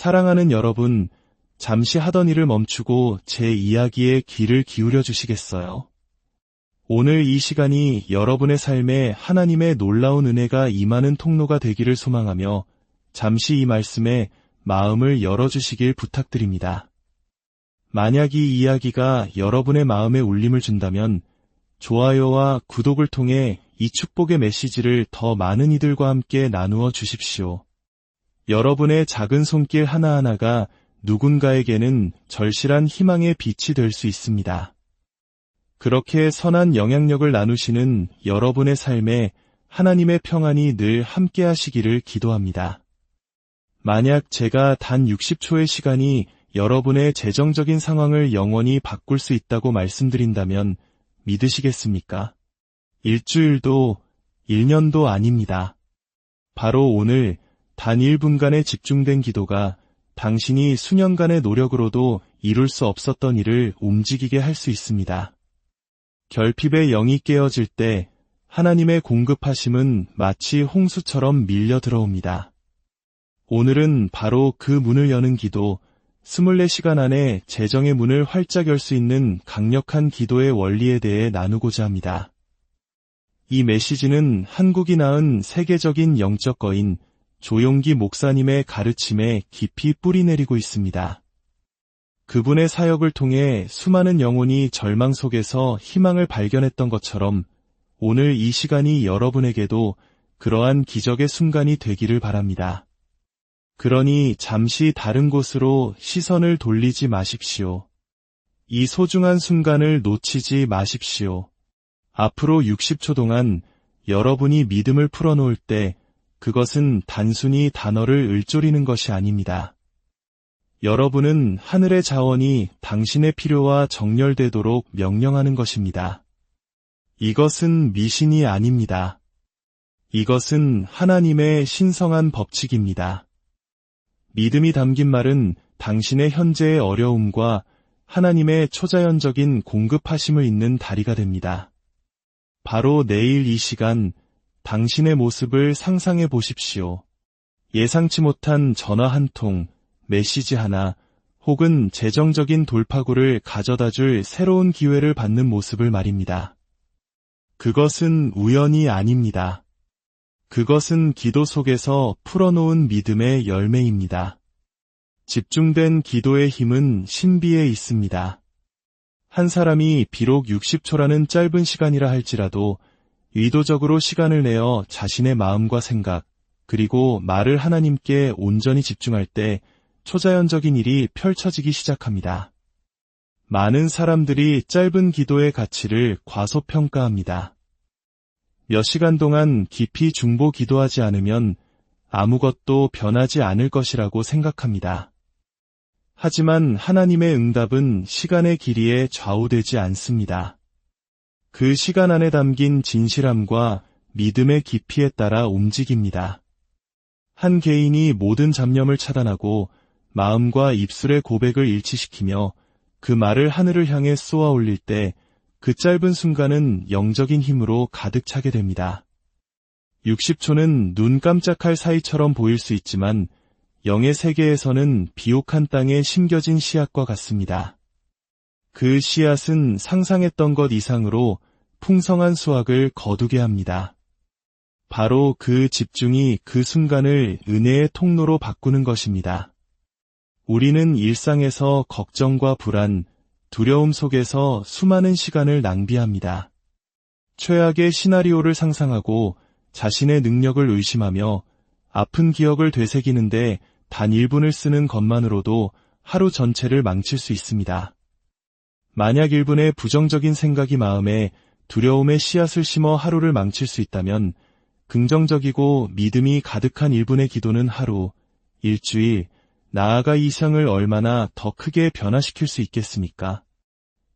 사랑하는 여러분, 잠시 하던 일을 멈추고 제 이야기에 귀를 기울여 주시겠어요? 오늘 이 시간이 여러분의 삶에 하나님의 놀라운 은혜가 임하는 통로가 되기를 소망하며 잠시 이 말씀에 마음을 열어주시길 부탁드립니다. 만약 이 이야기가 여러분의 마음에 울림을 준다면 좋아요와 구독을 통해 이 축복의 메시지를 더 많은 이들과 함께 나누어 주십시오. 여러분의 작은 손길 하나하나가 누군가에게는 절실한 희망의 빛이 될 수 있습니다. 그렇게 선한 영향력을 나누시는 여러분의 삶에 하나님의 평안이 늘 함께 하시기를 기도합니다. 만약 제가 단 60초의 시간이 여러분의 재정적인 상황을 영원히 바꿀 수 있다고 말씀드린다면 믿으시겠습니까? 일주일도 1년도 아닙니다. 바로 오늘 단 1분간의 집중된 기도가 당신이 수년간의 노력으로도 이룰 수 없었던 일을 움직이게 할 수 있습니다. 결핍의 영이 깨어질 때 하나님의 공급하심은 마치 홍수처럼 밀려 들어옵니다. 오늘은 바로 그 문을 여는 기도, 24시간 안에 재정의 문을 활짝 열 수 있는 강력한 기도의 원리에 대해 나누고자 합니다. 이 메시지는 한국이 낳은 세계적인 영적 거인 조용기 목사님의 가르침에 깊이 뿌리내리고 있습니다. 그분의 사역을 통해 수많은 영혼이 절망 속에서 희망을 발견했던 것처럼 오늘 이 시간이 여러분에게도 그러한 기적의 순간이 되기를 바랍니다. 그러니 잠시 다른 곳으로 시선을 돌리지 마십시오. 이 소중한 순간을 놓치지 마십시오. 앞으로 60초 동안 여러분이 믿음을 풀어놓을 때 그것은 단순히 단어를 읊조리는 것이 아닙니다. 여러분은 하늘의 자원이 당신의 필요와 정렬되도록 명령하는 것입니다. 이것은 미신이 아닙니다. 이것은 하나님의 신성한 법칙입니다. 믿음이 담긴 말은 당신의 현재의 어려움과 하나님의 초자연적인 공급하심을 잇는 다리가 됩니다. 바로 내일 이 시간 당신의 모습을 상상해 보십시오. 예상치 못한 전화 한 통, 메시지 하나, 혹은 재정적인 돌파구를 가져다 줄 새로운 기회를 받는 모습을 말입니다. 그것은 우연이 아닙니다. 그것은 기도 속에서 풀어놓은 믿음의 열매입니다. 집중된 기도의 힘은 신비에 있습니다. 한 사람이 비록 60초라는 짧은 시간이라 할지라도 의도적으로 시간을 내어 자신의 마음과 생각, 그리고 말을 하나님께 온전히 집중할 때 초자연적인 일이 펼쳐지기 시작합니다. 많은 사람들이 짧은 기도의 가치를 과소평가합니다. 몇 시간 동안 깊이 중보 기도하지 않으면 아무것도 변하지 않을 것이라고 생각합니다. 하지만 하나님의 응답은 시간의 길이에 좌우되지 않습니다. 그 시간 안에 담긴 진실함과 믿음의 깊이에 따라 움직입니다. 한 개인이 모든 잡념을 차단하고 마음과 입술의 고백을 일치시키며 그 말을 하늘을 향해 쏘아 올릴 때 그 짧은 순간은 영적인 힘으로 가득 차게 됩니다. 60초는 눈 깜짝할 사이처럼 보일 수 있지만 영의 세계에서는 비옥한 땅에 심겨진 씨앗과 같습니다. 그 씨앗은 상상했던 것 이상으로 풍성한 수확을 거두게 합니다. 바로 그 집중이 그 순간을 은혜의 통로로 바꾸는 것입니다. 우리는 일상에서 걱정과 불안, 두려움 속에서 수많은 시간을 낭비합니다. 최악의 시나리오를 상상하고 자신의 능력을 의심하며 아픈 기억을 되새기는데 단 1분을 쓰는 것만으로도 하루 전체를 망칠 수 있습니다. 만약 1분의 부정적인 생각이 마음에 두려움의 씨앗을 심어 하루를 망칠 수 있다면 긍정적이고 믿음이 가득한 1분의 기도는 하루, 일주일, 나아가 이 세상을 얼마나 더 크게 변화시킬 수 있겠습니까?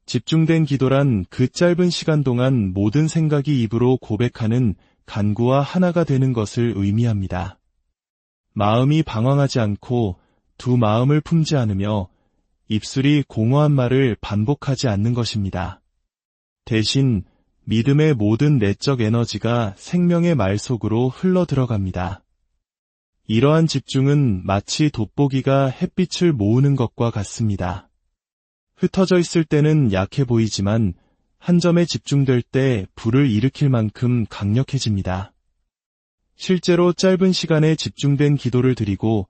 집중된 기도란 그 짧은 시간 동안 모든 생각이 입으로 고백하는 간구와 하나가 되는 것을 의미합니다. 마음이 방황하지 않고 두 마음을 품지 않으며 입술이 공허한 말을 반복하지 않는 것입니다. 대신 믿음의 모든 내적 에너지가 생명의 말 속으로 흘러 들어갑니다. 이러한 집중은 마치 돋보기가 햇빛을 모으는 것과 같습니다. 흩어져 있을 때는 약해 보이지만 한 점에 집중될 때 불을 일으킬 만큼 강력해집니다. 실제로 짧은 시간에 집중된 기도를 드리고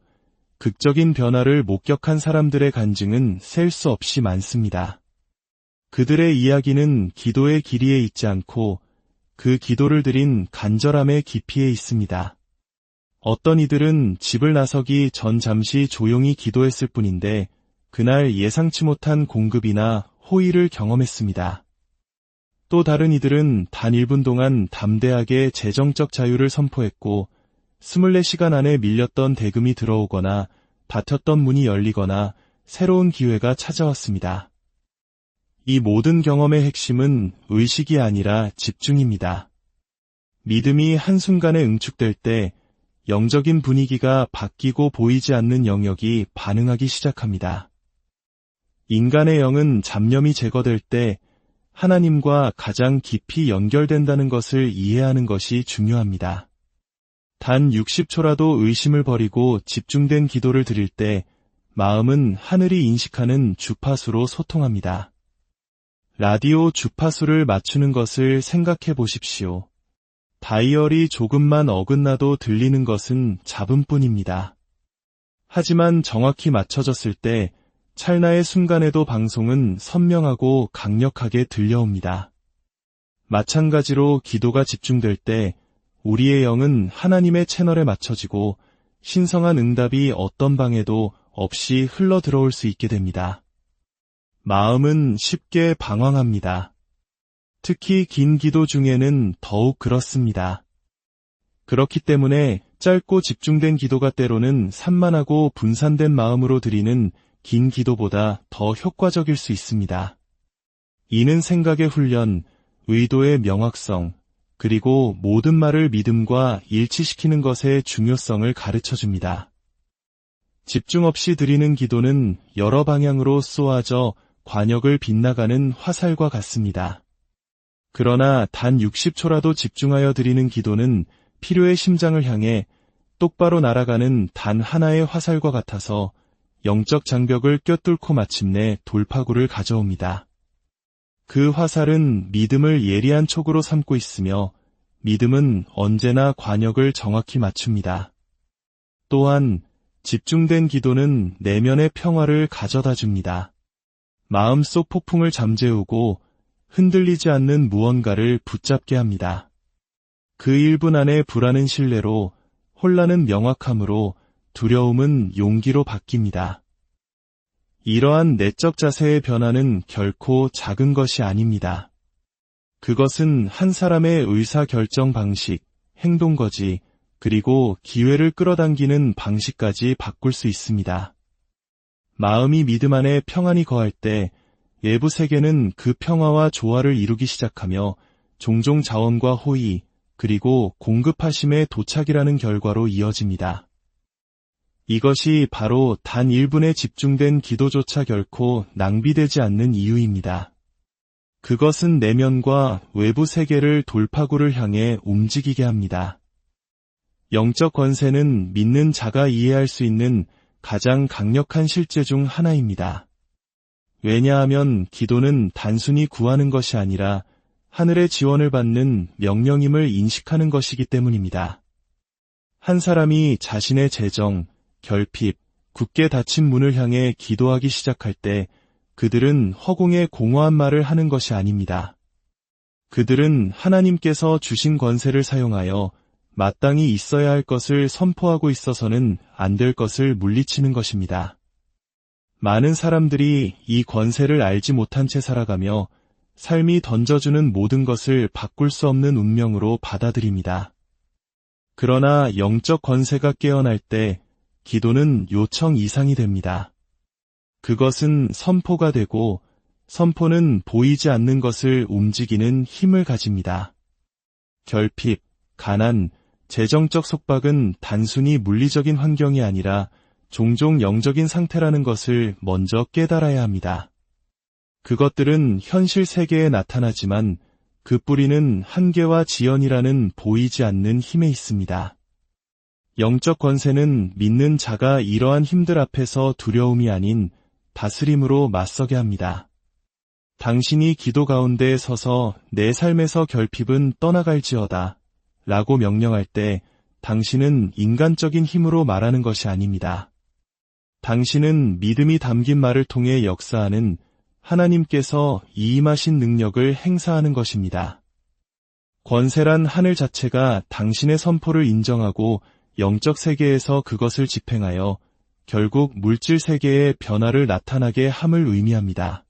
극적인 변화를 목격한 사람들의 간증은 셀 수 없이 많습니다. 그들의 이야기는 기도의 길이에 있지 않고 그 기도를 드린 간절함의 깊이에 있습니다. 어떤 이들은 집을 나서기 전 잠시 조용히 기도했을 뿐인데 그날 예상치 못한 공급이나 호의를 경험했습니다. 또 다른 이들은 단 1분 동안 담대하게 재정적 자유를 선포했고 24시간 안에 밀렸던 대금이 들어오거나 닫혔던 문이 열리거나 새로운 기회가 찾아왔습니다. 이 모든 경험의 핵심은 의식이 아니라 집중입니다. 믿음이 한순간에 응축될 때 영적인 분위기가 바뀌고 보이지 않는 영역이 반응하기 시작합니다. 인간의 영은 잡념이 제거될 때 하나님과 가장 깊이 연결된다는 것을 이해하는 것이 중요합니다. 단 60초라도 의심을 버리고 집중된 기도를 드릴 때 마음은 하늘이 인식하는 주파수로 소통합니다. 라디오 주파수를 맞추는 것을 생각해 보십시오. 다이얼이 조금만 어긋나도 들리는 것은 잡음뿐입니다. 하지만 정확히 맞춰졌을 때 찰나의 순간에도 방송은 선명하고 강력하게 들려옵니다. 마찬가지로 기도가 집중될 때 우리의 영은 하나님의 채널에 맞춰지고 신성한 응답이 어떤 방해도 없이 흘러 들어올 수 있게 됩니다. 마음은 쉽게 방황합니다. 특히 긴 기도 중에는 더욱 그렇습니다. 그렇기 때문에 짧고 집중된 기도가 때로는 산만하고 분산된 마음으로 드리는 긴 기도보다 더 효과적일 수 있습니다. 이는 생각의 훈련, 의도의 명확성, 그리고 모든 말을 믿음과 일치시키는 것의 중요성을 가르쳐줍니다. 집중 없이 드리는 기도는 여러 방향으로 쏘아져 관역을 빗나가는 화살과 같습니다. 그러나 단 60초라도 집중하여 드리는 기도는 필요의 심장을 향해 똑바로 날아가는 단 하나의 화살과 같아서 영적 장벽을 꿰뚫고 마침내 돌파구를 가져옵니다. 그 화살은 믿음을 예리한 촉으로 삼고 있으며 믿음은 언제나 관역을 정확히 맞춥니다. 또한 집중된 기도는 내면의 평화를 가져다 줍니다. 마음속 폭풍을 잠재우고 흔들리지 않는 무언가를 붙잡게 합니다. 그 1분 안에 불안은 신뢰로, 혼란은 명확함으로, 두려움은 용기로 바뀝니다. 이러한 내적 자세의 변화는 결코 작은 것이 아닙니다. 그것은 한 사람의 의사결정 방식, 행동거지, 그리고 기회를 끌어당기는 방식까지 바꿀 수 있습니다. 마음이 믿음 안에 평안이 거할 때 외부 세계는 그 평화와 조화를 이루기 시작하며 종종 자원과 호의, 그리고 공급하심의 도착이라는 결과로 이어집니다. 이것이 바로 단 1분에 집중된 기도조차 결코 낭비되지 않는 이유입니다. 그것은 내면과 외부 세계를 돌파구를 향해 움직이게 합니다. 영적 권세는 믿는 자가 이해할 수 있는 가장 강력한 실제 중 하나입니다. 왜냐하면 기도는 단순히 구하는 것이 아니라 하늘의 지원을 받는 명령임을 인식하는 것이기 때문입니다. 한 사람이 자신의 재정, 결핍, 굳게 닫힌 문을 향해 기도하기 시작할 때 그들은 허공에 공허한 말을 하는 것이 아닙니다. 그들은 하나님께서 주신 권세를 사용하여 마땅히 있어야 할 것을 선포하고 있어서는 안 될 것을 물리치는 것입니다. 많은 사람들이 이 권세를 알지 못한 채 살아가며 삶이 던져주는 모든 것을 바꿀 수 없는 운명으로 받아들입니다. 그러나 영적 권세가 깨어날 때 기도는 요청 이상이 됩니다. 그것은 선포가 되고 선포는 보이지 않는 것을 움직이는 힘을 가집니다. 결핍, 가난, 재정적 속박은 단순히 물리적인 환경이 아니라 종종 영적인 상태라는 것을 먼저 깨달아야 합니다. 그것들은 현실 세계에 나타나지만 그 뿌리는 한계와 지연이라는 보이지 않는 힘에 있습니다. 영적 권세는 믿는 자가 이러한 힘들 앞에서 두려움이 아닌 다스림으로 맞서게 합니다. 당신이 기도 가운데 서서 내 삶에서 결핍은 떠나갈지어다 라고 명령할 때 당신은 인간적인 힘으로 말하는 것이 아닙니다. 당신은 믿음이 담긴 말을 통해 역사하는 하나님께서 이임하신 능력을 행사하는 것입니다. 권세란 하늘 자체가 당신의 선포를 인정하고 영적 세계에서 그것을 집행하여 결국 물질 세계의 변화를 나타나게 함을 의미합니다.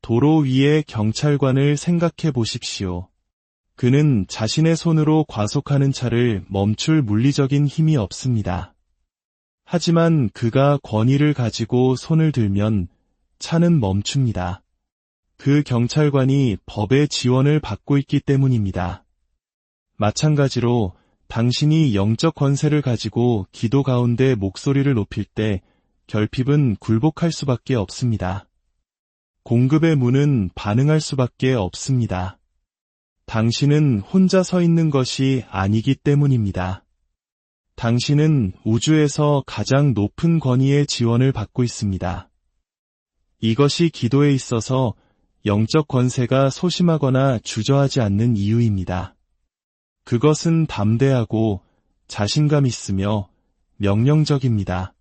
도로 위의 경찰관을 생각해 보십시오. 그는 자신의 손으로 과속하는 차를 멈출 물리적인 힘이 없습니다. 하지만 그가 권위를 가지고 손을 들면 차는 멈춥니다. 그 경찰관이 법의 지원을 받고 있기 때문입니다. 마찬가지로 당신이 영적 권세를 가지고 기도 가운데 목소리를 높일 때 결핍은 굴복할 수밖에 없습니다. 공급의 문은 반응할 수밖에 없습니다. 당신은 혼자 서 있는 것이 아니기 때문입니다. 당신은 우주에서 가장 높은 권위의 지원을 받고 있습니다. 이것이 기도에 있어서 영적 권세가 소심하거나 주저하지 않는 이유입니다. 그것은 담대하고 자신감 있으며 명령적입니다.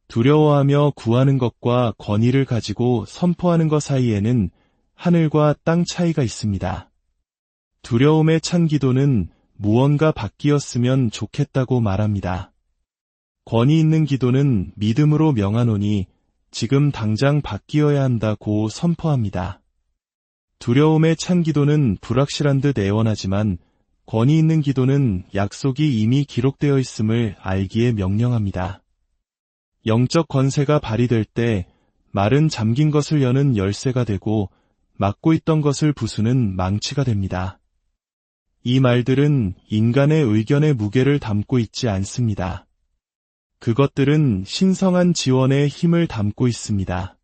두려워하며 구하는 것과 권위를 가지고 선포하는 것 사이에는 하늘과 땅 차이가 있습니다. 두려움에 찬 기도는 무언가 바뀌었으면 좋겠다고 말합니다. 권위 있는 기도는 믿음으로 명하노니 지금 당장 바뀌어야 한다고 선포합니다. 두려움에 찬 기도는 불확실한 듯 애원하지만 권위 있는 기도는 약속이 이미 기록되어 있음을 알기에 명령합니다. 영적 권세가 발휘될 때 말은 잠긴 것을 여는 열쇠가 되고 막고 있던 것을 부수는 망치가 됩니다. 이 말들은 인간의 의견의 무게를 담고 있지 않습니다. 그것들은 신성한 지원의 힘을 담고 있습니다.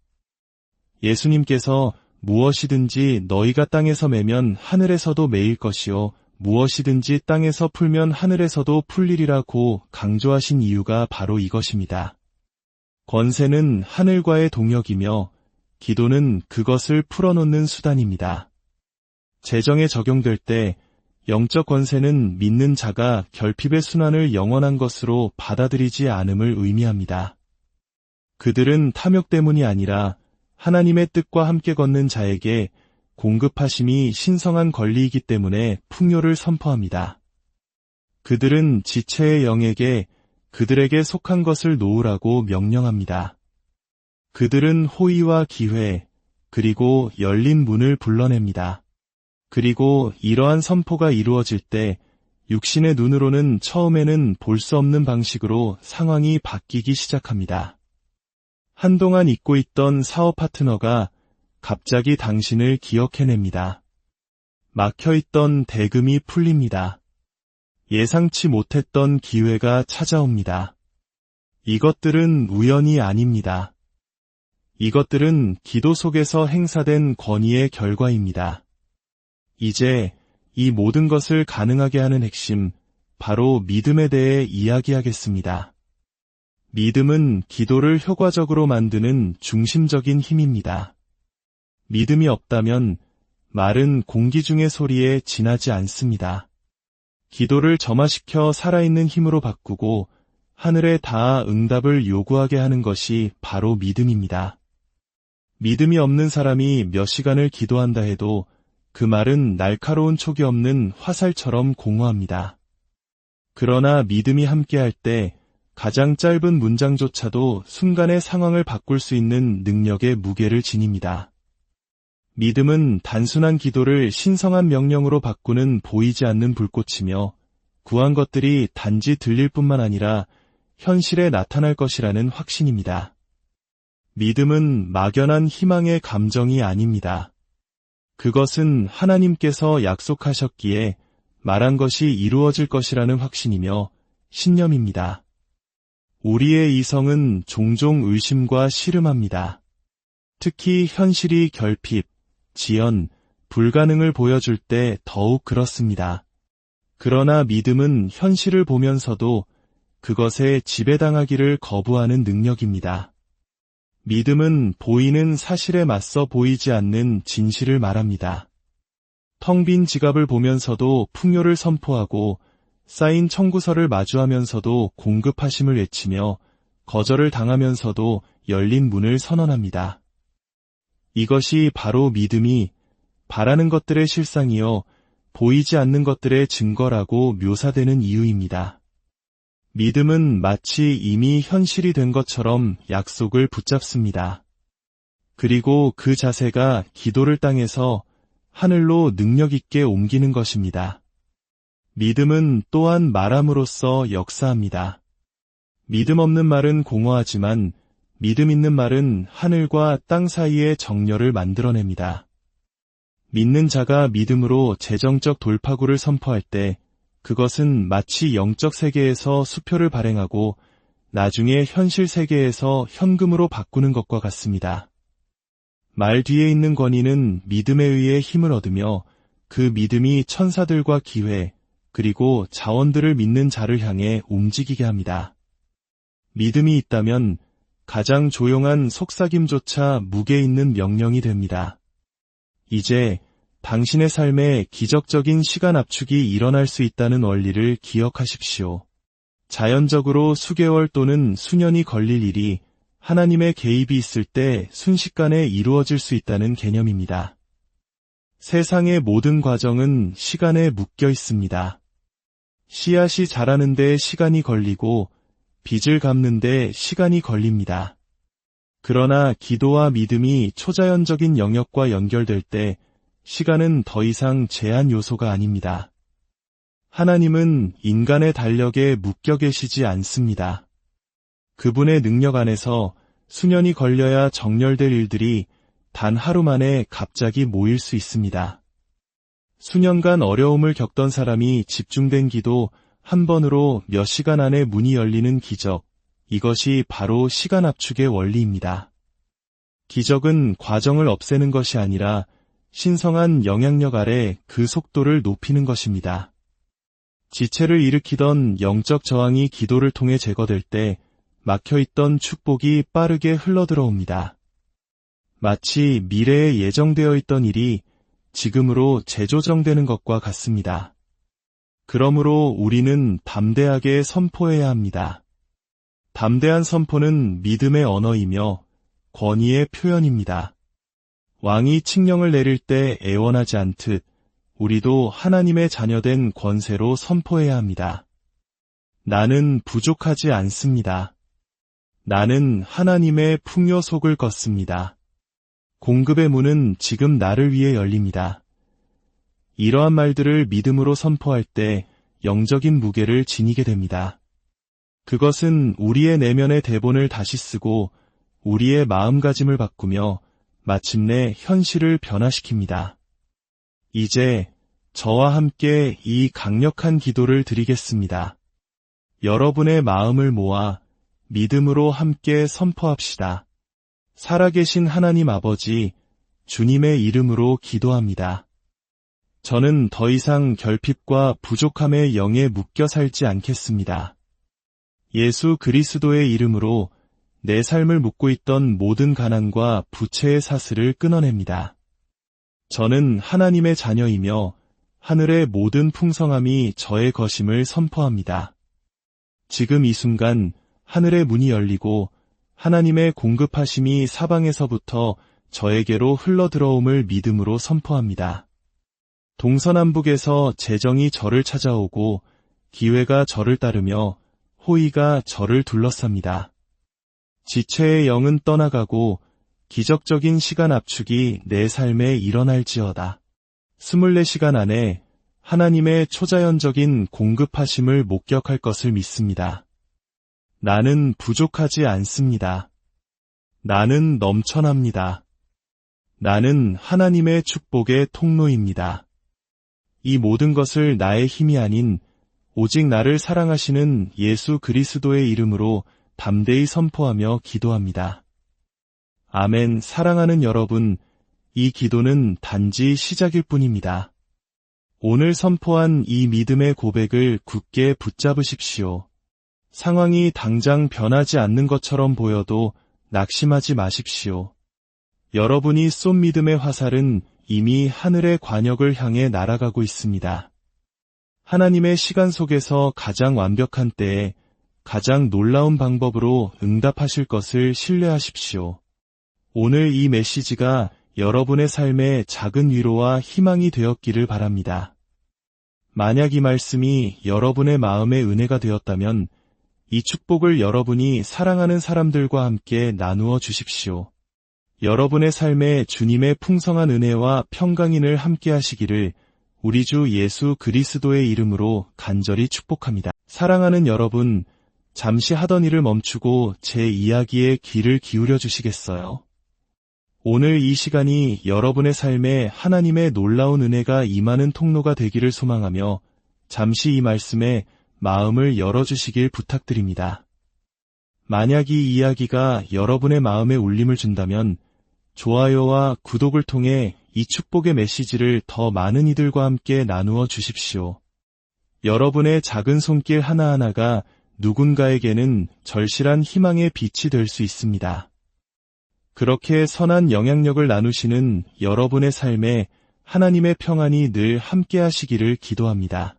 예수님께서 무엇이든지 너희가 땅에서 매면 하늘에서도 매일 것이요 무엇이든지 땅에서 풀면 하늘에서도 풀리리라고 강조하신 이유가 바로 이것입니다. 권세는 하늘과의 동역이며 기도는 그것을 풀어놓는 수단입니다. 재정에 적용될 때 영적 권세는 믿는 자가 결핍의 순환을 영원한 것으로 받아들이지 않음을 의미합니다. 그들은 탐욕 때문이 아니라 하나님의 뜻과 함께 걷는 자에게 공급하심이 신성한 권리이기 때문에 풍요를 선포합니다. 그들은 지체의 영에게 그들에게 속한 것을 놓으라고 명령합니다. 그들은 호의와 기회, 그리고 열린 문을 불러냅니다. 그리고 이러한 선포가 이루어질 때 육신의 눈으로는 처음에는 볼 수 없는 방식으로 상황이 바뀌기 시작합니다. 한동안 잊고 있던 사업 파트너가 갑자기 당신을 기억해냅니다. 막혀있던 대금이 풀립니다. 예상치 못했던 기회가 찾아옵니다. 이것들은 우연이 아닙니다. 이것들은 기도 속에서 행사된 권위의 결과입니다. 이제 이 모든 것을 가능하게 하는 핵심, 바로 믿음에 대해 이야기하겠습니다. 믿음은 기도를 효과적으로 만드는 중심적인 힘입니다. 믿음이 없다면 말은 공기 중의 소리에 지나지 않습니다. 기도를 점화시켜 살아있는 힘으로 바꾸고 하늘에 닿아 응답을 요구하게 하는 것이 바로 믿음입니다. 믿음이 없는 사람이 몇 시간을 기도한다 해도 그 말은 날카로운 촉이 없는 화살처럼 공허합니다. 그러나 믿음이 함께할 때 가장 짧은 문장조차도 순간의 상황을 바꿀 수 있는 능력의 무게를 지닙니다. 믿음은 단순한 기도를 신성한 명령으로 바꾸는 보이지 않는 불꽃이며 구한 것들이 단지 들릴 뿐만 아니라 현실에 나타날 것이라는 확신입니다. 믿음은 막연한 희망의 감정이 아닙니다. 그것은 하나님께서 약속하셨기에 말한 것이 이루어질 것이라는 확신이며 신념입니다. 우리의 이성은 종종 의심과 씨름합니다. 특히 현실이 결핍, 지연, 불가능을 보여줄 때 더욱 그렇습니다. 그러나 믿음은 현실을 보면서도 그것에 지배당하기를 거부하는 능력입니다. 믿음은 보이는 사실에 맞서 보이지 않는 진실을 말합니다. 텅 빈 지갑을 보면서도 풍요를 선포하고 쌓인 청구서를 마주하면서도 공급하심을 외치며 거절을 당하면서도 열린 문을 선언합니다. 이것이 바로 믿음이 바라는 것들의 실상이요 보이지 않는 것들의 증거라고 묘사되는 이유입니다. 믿음은 마치 이미 현실이 된 것처럼 약속을 붙잡습니다. 그리고 그 자세가 기도를 땅에서 하늘로 능력 있게 옮기는 것입니다. 믿음은 또한 말함으로써 역사합니다. 믿음 없는 말은 공허하지만 믿음 있는 말은 하늘과 땅 사이의 정렬을 만들어냅니다. 믿는 자가 믿음으로 재정적 돌파구를 선포할 때 그것은 마치 영적 세계에서 수표를 발행하고 나중에 현실 세계에서 현금으로 바꾸는 것과 같습니다. 말 뒤에 있는 권위는 믿음에 의해 힘을 얻으며 그 믿음이 천사들과 기회 그리고 자원들을 믿는 자를 향해 움직이게 합니다. 믿음이 있다면 가장 조용한 속삭임조차 무게 있는 명령이 됩니다. 이제 당신의 삶에 기적적인 시간 압축이 일어날 수 있다는 원리를 기억하십시오. 자연적으로 수개월 또는 수년이 걸릴 일이 하나님의 개입이 있을 때 순식간에 이루어질 수 있다는 개념입니다. 세상의 모든 과정은 시간에 묶여 있습니다. 씨앗이 자라는 데 시간이 걸리고 빚을 갚는 데 시간이 걸립니다. 그러나 기도와 믿음이 초자연적인 영역과 연결될 때 시간은 더 이상 제한 요소가 아닙니다. 하나님은 인간의 달력에 묶여 계시지 않습니다. 그분의 능력 안에서 수년이 걸려야 정렬될 일들이 단 하루 만에 갑자기 모일 수 있습니다. 수년간 어려움을 겪던 사람이 집중된 기도 한 번으로 몇 시간 안에 문이 열리는 기적, 이것이 바로 시간 압축의 원리입니다. 기적은 과정을 없애는 것이 아니라 신성한 영향력 아래 그 속도를 높이는 것입니다. 지체를 일으키던 영적 저항이 기도를 통해 제거될 때 막혀있던 축복이 빠르게 흘러들어옵니다. 마치 미래에 예정되어 있던 일이 지금으로 재조정되는 것과 같습니다. 그러므로 우리는 담대하게 선포해야 합니다. 담대한 선포는 믿음의 언어이며 권위의 표현입니다. 왕이 칙령을 내릴 때 애원하지 않듯 우리도 하나님의 자녀된 권세로 선포해야 합니다. 나는 부족하지 않습니다. 나는 하나님의 풍요 속을 걷습니다. 공급의 문은 지금 나를 위해 열립니다. 이러한 말들을 믿음으로 선포할 때 영적인 무게를 지니게 됩니다. 그것은 우리의 내면의 대본을 다시 쓰고 우리의 마음가짐을 바꾸며 마침내 현실을 변화시킵니다. 이제 저와 함께 이 강력한 기도를 드리겠습니다. 여러분의 마음을 모아 믿음으로 함께 선포합시다. 살아계신 하나님 아버지, 주님의 이름으로 기도합니다. 저는 더 이상 결핍과 부족함의 영에 묶여 살지 않겠습니다. 예수 그리스도의 이름으로 내 삶을 묶고 있던 모든 가난과 부채의 사슬을 끊어냅니다. 저는 하나님의 자녀이며 하늘의 모든 풍성함이 저의 것임을 선포합니다. 지금 이 순간 하늘의 문이 열리고 하나님의 공급하심이 사방에서부터 저에게로 흘러들어옴을 믿음으로 선포합니다. 동서남북에서 재정이 저를 찾아오고 기회가 저를 따르며 호의가 저를 둘러쌉니다. 지체의 영은 떠나가고 기적적인 시간 압축이 내 삶에 일어날지어다. 24시간 안에 하나님의 초자연적인 공급하심을 목격할 것을 믿습니다. 나는 부족하지 않습니다. 나는 넘쳐납니다. 나는 하나님의 축복의 통로입니다. 이 모든 것을 나의 힘이 아닌 오직 나를 사랑하시는 예수 그리스도의 이름으로 담대히 선포하며 기도합니다. 아멘. 사랑하는 여러분, 이 기도는 단지 시작일 뿐입니다. 오늘 선포한 이 믿음의 고백을 굳게 붙잡으십시오. 상황이 당장 변하지 않는 것처럼 보여도 낙심하지 마십시오. 여러분이 쏜 믿음의 화살은 이미 하늘의 관역을 향해 날아가고 있습니다. 하나님의 시간 속에서 가장 완벽한 때에 가장 놀라운 방법으로 응답하실 것을 신뢰하십시오. 오늘 이 메시지가 여러분의 삶에 작은 위로와 희망이 되었기를 바랍니다. 만약 이 말씀이 여러분의 마음의 은혜가 되었다면 이 축복을 여러분이 사랑하는 사람들과 함께 나누어 주십시오. 여러분의 삶에 주님의 풍성한 은혜와 평강인을 함께 하시기를 우리 주 예수 그리스도의 이름으로 간절히 축복합니다. 사랑하는 여러분, 잠시 하던 일을 멈추고 제 이야기에 귀를 기울여 주시겠어요? 오늘 이 시간이 여러분의 삶에 하나님의 놀라운 은혜가 임하는 통로가 되기를 소망하며 잠시 이 말씀에 마음을 열어주시길 부탁드립니다. 만약 이 이야기가 여러분의 마음에 울림을 준다면 좋아요와 구독을 통해 이 축복의 메시지를 더 많은 이들과 함께 나누어 주십시오. 여러분의 작은 손길 하나하나가 누군가에게는 절실한 희망의 빛이 될 수 있습니다. 그렇게 선한 영향력을 나누시는 여러분의 삶에 하나님의 평안이 늘 함께 하시기를 기도합니다.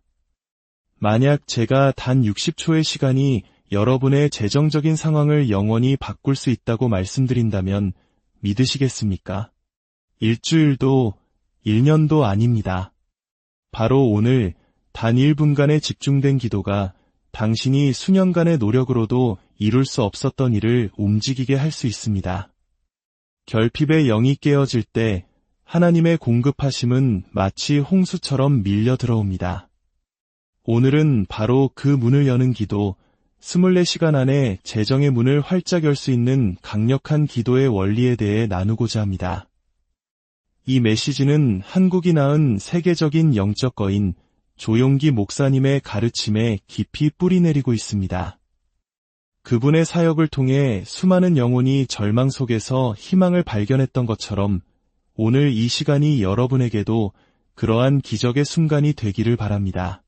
만약 제가 단 60초의 시간이 여러분의 재정적인 상황을 영원히 바꿀 수 있다고 말씀드린다면 믿으시겠습니까? 일주일도 1년도 아닙니다. 바로 오늘 단 1분간의 집중된 기도가 당신이 수년간의 노력으로도 이룰 수 없었던 일을 움직이게 할 수 있습니다. 결핍의 영이 깨어질 때 하나님의 공급하심은 마치 홍수처럼 밀려 들어옵니다. 오늘은 바로 그 문을 여는 기도, 24시간 안에 재정의 문을 활짝 열 수 있는 강력한 기도의 원리에 대해 나누고자 합니다. 이 메시지는 한국이 낳은 세계적인 영적 거인 조용기 목사님의 가르침에 깊이 뿌리내리고 있습니다. 그분의 사역을 통해 수많은 영혼이 절망 속에서 희망을 발견했던 것처럼 오늘 이 시간이 여러분에게도 그러한 기적의 순간이 되기를 바랍니다.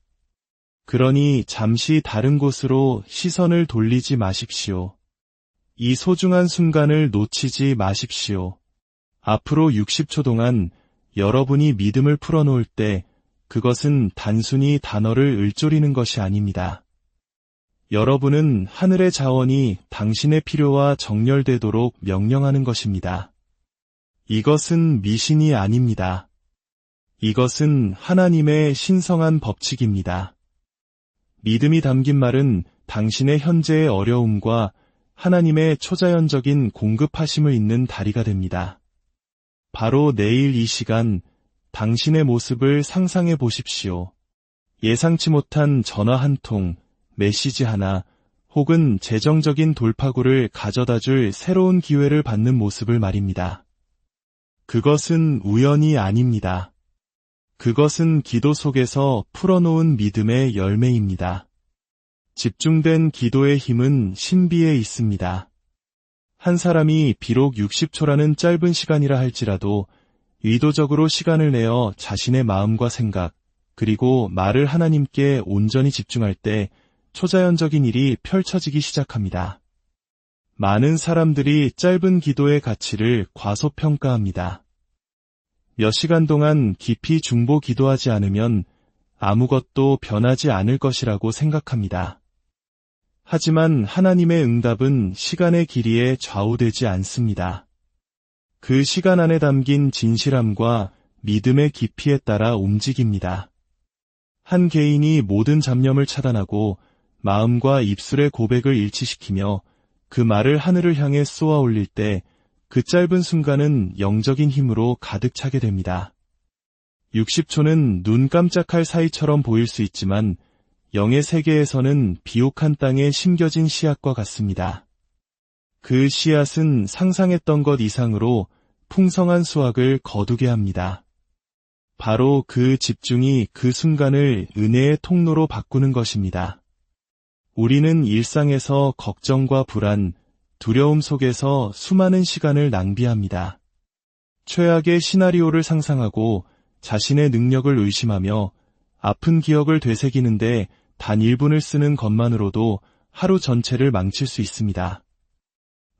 그러니 잠시 다른 곳으로 시선을 돌리지 마십시오. 이 소중한 순간을 놓치지 마십시오. 앞으로 60초 동안 여러분이 믿음을 풀어놓을 때 그것은 단순히 단어를 읊조리는 것이 아닙니다. 여러분은 하늘의 자원이 당신의 필요와 정렬되도록 명령하는 것입니다. 이것은 미신이 아닙니다. 이것은 하나님의 신성한 법칙입니다. 믿음이 담긴 말은 당신의 현재의 어려움과 하나님의 초자연적인 공급하심을 잇는 다리가 됩니다. 바로 내일 이 시간 당신의 모습을 상상해 보십시오. 예상치 못한 전화 한 통, 메시지 하나, 혹은 재정적인 돌파구를 가져다 줄 새로운 기회를 받는 모습을 말입니다. 그것은 우연이 아닙니다. 그것은 기도 속에서 풀어놓은 믿음의 열매입니다. 집중된 기도의 힘은 신비에 있습니다. 한 사람이 비록 60초라는 짧은 시간이라 할지라도 의도적으로 시간을 내어 자신의 마음과 생각, 그리고 말을 하나님께 온전히 집중할 때 초자연적인 일이 펼쳐지기 시작합니다. 많은 사람들이 짧은 기도의 가치를 과소평가합니다. 몇 시간 동안 깊이 중보 기도하지 않으면 아무것도 변하지 않을 것이라고 생각합니다. 하지만 하나님의 응답은 시간의 길이에 좌우되지 않습니다. 그 시간 안에 담긴 진실함과 믿음의 깊이에 따라 움직입니다. 한 개인이 모든 잡념을 차단하고 마음과 입술의 고백을 일치시키며 그 말을 하늘을 향해 쏘아 올릴 때 그 짧은 순간은 영적인 힘으로 가득 차게 됩니다. 60초는 눈 깜짝할 사이처럼 보일 수 있지만 영의 세계에서는 비옥한 땅에 심겨진 씨앗과 같습니다. 그 씨앗은 상상했던 것 이상으로 풍성한 수확을 거두게 합니다. 바로 그 집중이 그 순간을 은혜의 통로로 바꾸는 것입니다. 우리는 일상에서 걱정과 불안, 두려움 속에서 수많은 시간을 낭비합니다. 최악의 시나리오를 상상하고 자신의 능력을 의심하며 아픈 기억을 되새기는데 단 1분을 쓰는 것만으로도 하루 전체를 망칠 수 있습니다.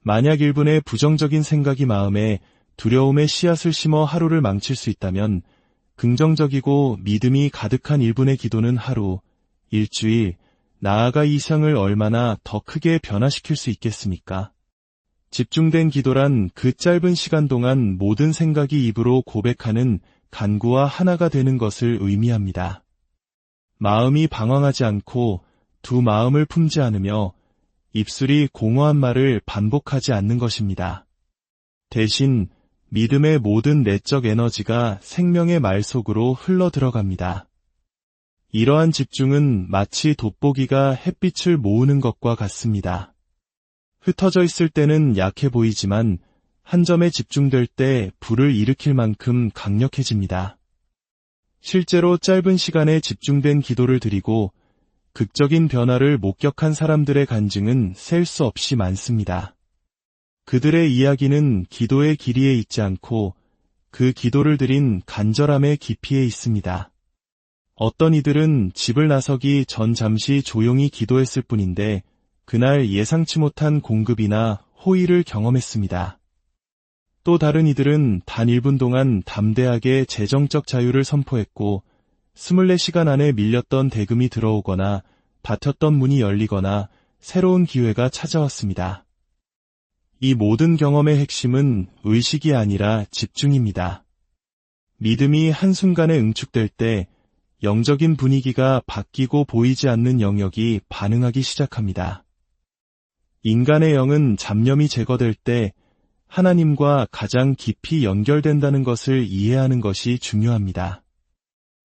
만약 1분의 부정적인 생각이 마음에 두려움의 씨앗을 심어 하루를 망칠 수 있다면 긍정적이고 믿음이 가득한 1분의 기도는 하루, 일주일, 나아가 이 세상을 얼마나 더 크게 변화시킬 수 있겠습니까? 집중된 기도란 그 짧은 시간 동안 모든 생각이 입으로 고백하는 간구와 하나가 되는 것을 의미합니다. 마음이 방황하지 않고 두 마음을 품지 않으며 입술이 공허한 말을 반복하지 않는 것입니다. 대신 믿음의 모든 내적 에너지가 생명의 말 속으로 흘러 들어갑니다. 이러한 집중은 마치 돋보기가 햇빛을 모으는 것과 같습니다. 흩어져 있을 때는 약해 보이지만 한 점에 집중될 때 불을 일으킬 만큼 강력해집니다. 실제로 짧은 시간에 집중된 기도를 드리고 극적인 변화를 목격한 사람들의 간증은 셀 수 없이 많습니다. 그들의 이야기는 기도의 길이에 있지 않고 그 기도를 드린 간절함의 깊이에 있습니다. 어떤 이들은 집을 나서기 전 잠시 조용히 기도했을 뿐인데 그날 예상치 못한 공급이나 호의를 경험했습니다. 또 다른 이들은 단 1분 동안 담대하게 재정적 자유를 선포했고 24시간 안에 밀렸던 대금이 들어오거나 닫혔던 문이 열리거나 새로운 기회가 찾아왔습니다. 이 모든 경험의 핵심은 의식이 아니라 집중입니다. 믿음이 한순간에 응축될 때 영적인 분위기가 바뀌고 보이지 않는 영역이 반응하기 시작합니다. 인간의 영은 잡념이 제거될 때 하나님과 가장 깊이 연결된다는 것을 이해하는 것이 중요합니다.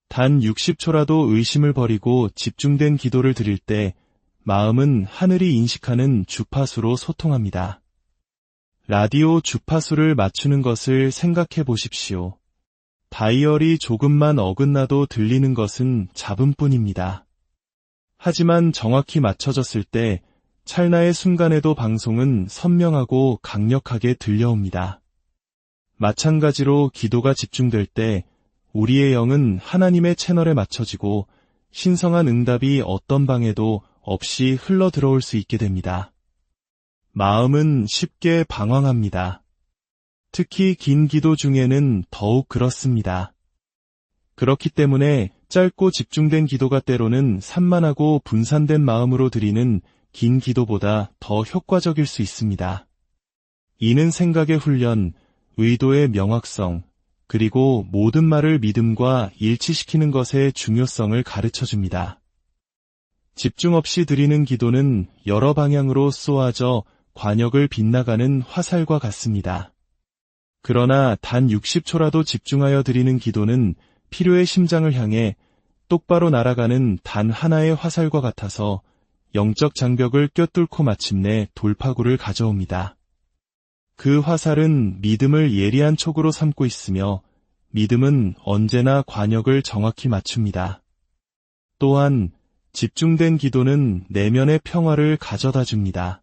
단 60초라도 의심을 버리고 집중된 기도를 드릴 때 마음은 하늘이 인식하는 주파수로 소통합니다. 라디오 주파수를 맞추는 것을 생각해 보십시오. 다이얼이 조금만 어긋나도 들리는 것은 잡음뿐입니다. 하지만 정확히 맞춰졌을 때 찰나의 순간에도 방송은 선명하고 강력하게 들려옵니다. 마찬가지로 기도가 집중될 때 우리의 영은 하나님의 채널에 맞춰지고 신성한 응답이 어떤 방해도 없이 흘러 들어올 수 있게 됩니다. 마음은 쉽게 방황합니다. 특히 긴 기도 중에는 더욱 그렇습니다. 그렇기 때문에 짧고 집중된 기도가 때로는 산만하고 분산된 마음으로 드리는 긴 기도보다 더 효과적일 수 있습니다. 이는 생각의 훈련, 의도의 명확성, 그리고 모든 말을 믿음과 일치시키는 것의 중요성을 가르쳐줍니다. 집중 없이 드리는 기도는 여러 방향으로 쏘아져 관역을 빗나가는 화살과 같습니다. 그러나 단 60초라도 집중하여 드리는 기도는 필요의 심장을 향해 똑바로 날아가는 단 하나의 화살과 같아서 영적 장벽을 꿰뚫고 마침내 돌파구를 가져옵니다. 그 화살은 믿음을 예리한 촉으로 삼고 있으며 믿음은 언제나 관역을 정확히 맞춥니다. 또한 집중된 기도는 내면의 평화를 가져다 줍니다.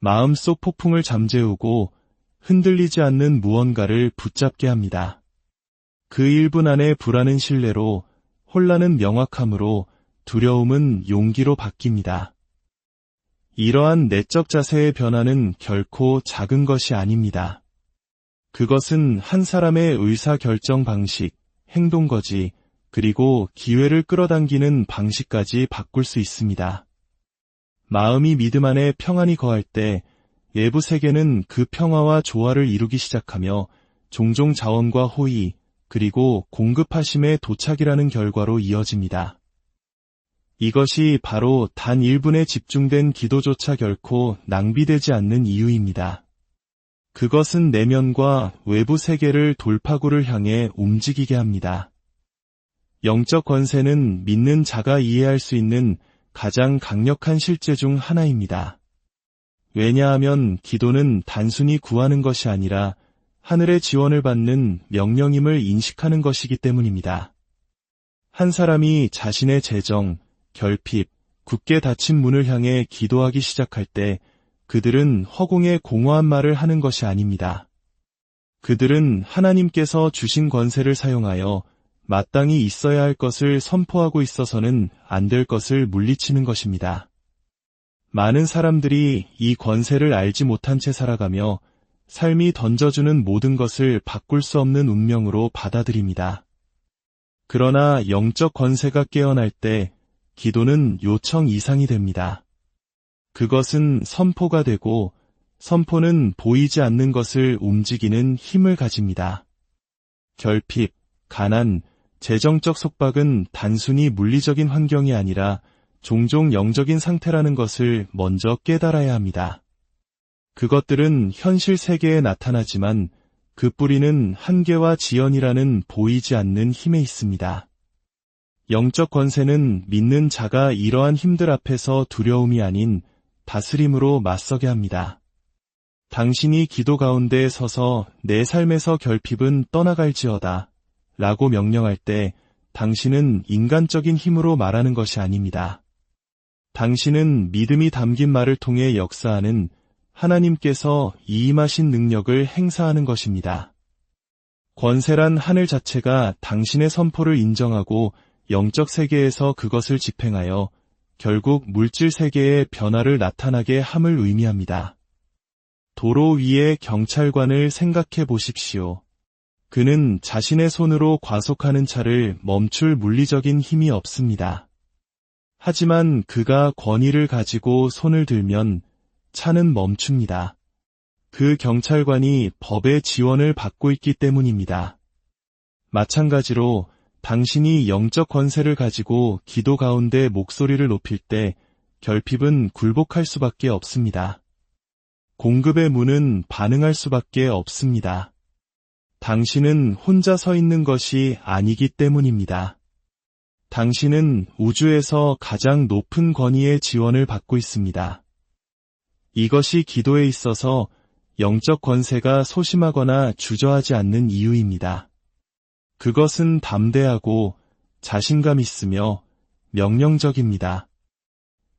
마음속 폭풍을 잠재우고 흔들리지 않는 무언가를 붙잡게 합니다. 그 1분 안에 불안은 신뢰로, 혼란은 명확함으로, 두려움은 용기로 바뀝니다. 이러한 내적 자세의 변화는 결코 작은 것이 아닙니다. 그것은 한 사람의 의사결정 방식, 행동거지, 그리고 기회를 끌어당기는 방식까지 바꿀 수 있습니다. 마음이 믿음 안에 평안이 거할 때 외부 세계는 그 평화와 조화를 이루기 시작하며 종종 자원과 호의, 그리고 공급하심의 도착이라는 결과로 이어집니다. 이것이 바로 단 1분에 집중된 기도조차 결코 낭비되지 않는 이유입니다. 그것은 내면과 외부 세계를 돌파구를 향해 움직이게 합니다. 영적 권세는 믿는 자가 이해할 수 있는 가장 강력한 실제 중 하나입니다. 왜냐하면 기도는 단순히 구하는 것이 아니라 하늘의 지원을 받는 명령임을 인식하는 것이기 때문입니다. 한 사람이 자신의 재정, 결핍, 굳게 닫힌 문을 향해 기도하기 시작할 때 그들은 허공에 공허한 말을 하는 것이 아닙니다. 그들은 하나님께서 주신 권세를 사용하여 마땅히 있어야 할 것을 선포하고 있어서는 안 될 것을 물리치는 것입니다. 많은 사람들이 이 권세를 알지 못한 채 살아가며 삶이 던져주는 모든 것을 바꿀 수 없는 운명으로 받아들입니다. 그러나 영적 권세가 깨어날 때 기도는 요청 이상이 됩니다. 그것은 선포가 되고 선포는 보이지 않는 것을 움직이는 힘을 가집니다. 결핍, 가난, 재정적 속박은 단순히 물리적인 환경이 아니라 종종 영적인 상태라는 것을 먼저 깨달아야 합니다. 그것들은 현실 세계에 나타나지만 그 뿌리는 한계와 지연이라는 보이지 않는 힘에 있습니다. 영적 권세는 믿는 자가 이러한 힘들 앞에서 두려움이 아닌 다스림으로 맞서게 합니다. 당신이 기도 가운데 서서 내 삶에서 결핍은 떠나갈지어다 라고 명령할 때 당신은 인간적인 힘으로 말하는 것이 아닙니다. 당신은 믿음이 담긴 말을 통해 역사하는 하나님께서 이임하신 능력을 행사하는 것입니다. 권세란 하늘 자체가 당신의 선포를 인정하고 영적 세계에서 그것을 집행하여 결국 물질 세계의 변화를 나타나게 함을 의미합니다. 도로 위의 경찰관을 생각해 보십시오. 그는 자신의 손으로 과속하는 차를 멈출 물리적인 힘이 없습니다. 하지만 그가 권위를 가지고 손을 들면 차는 멈춥니다. 그 경찰관이 법의 지원을 받고 있기 때문입니다. 마찬가지로 당신이 영적 권세를 가지고 기도 가운데 목소리를 높일 때 결핍은 굴복할 수밖에 없습니다. 공급의 문은 반응할 수밖에 없습니다. 당신은 혼자 서 있는 것이 아니기 때문입니다. 당신은 우주에서 가장 높은 권위의 지원을 받고 있습니다. 이것이 기도에 있어서 영적 권세가 소심하거나 주저하지 않는 이유입니다. 그것은 담대하고 자신감 있으며 명령적입니다.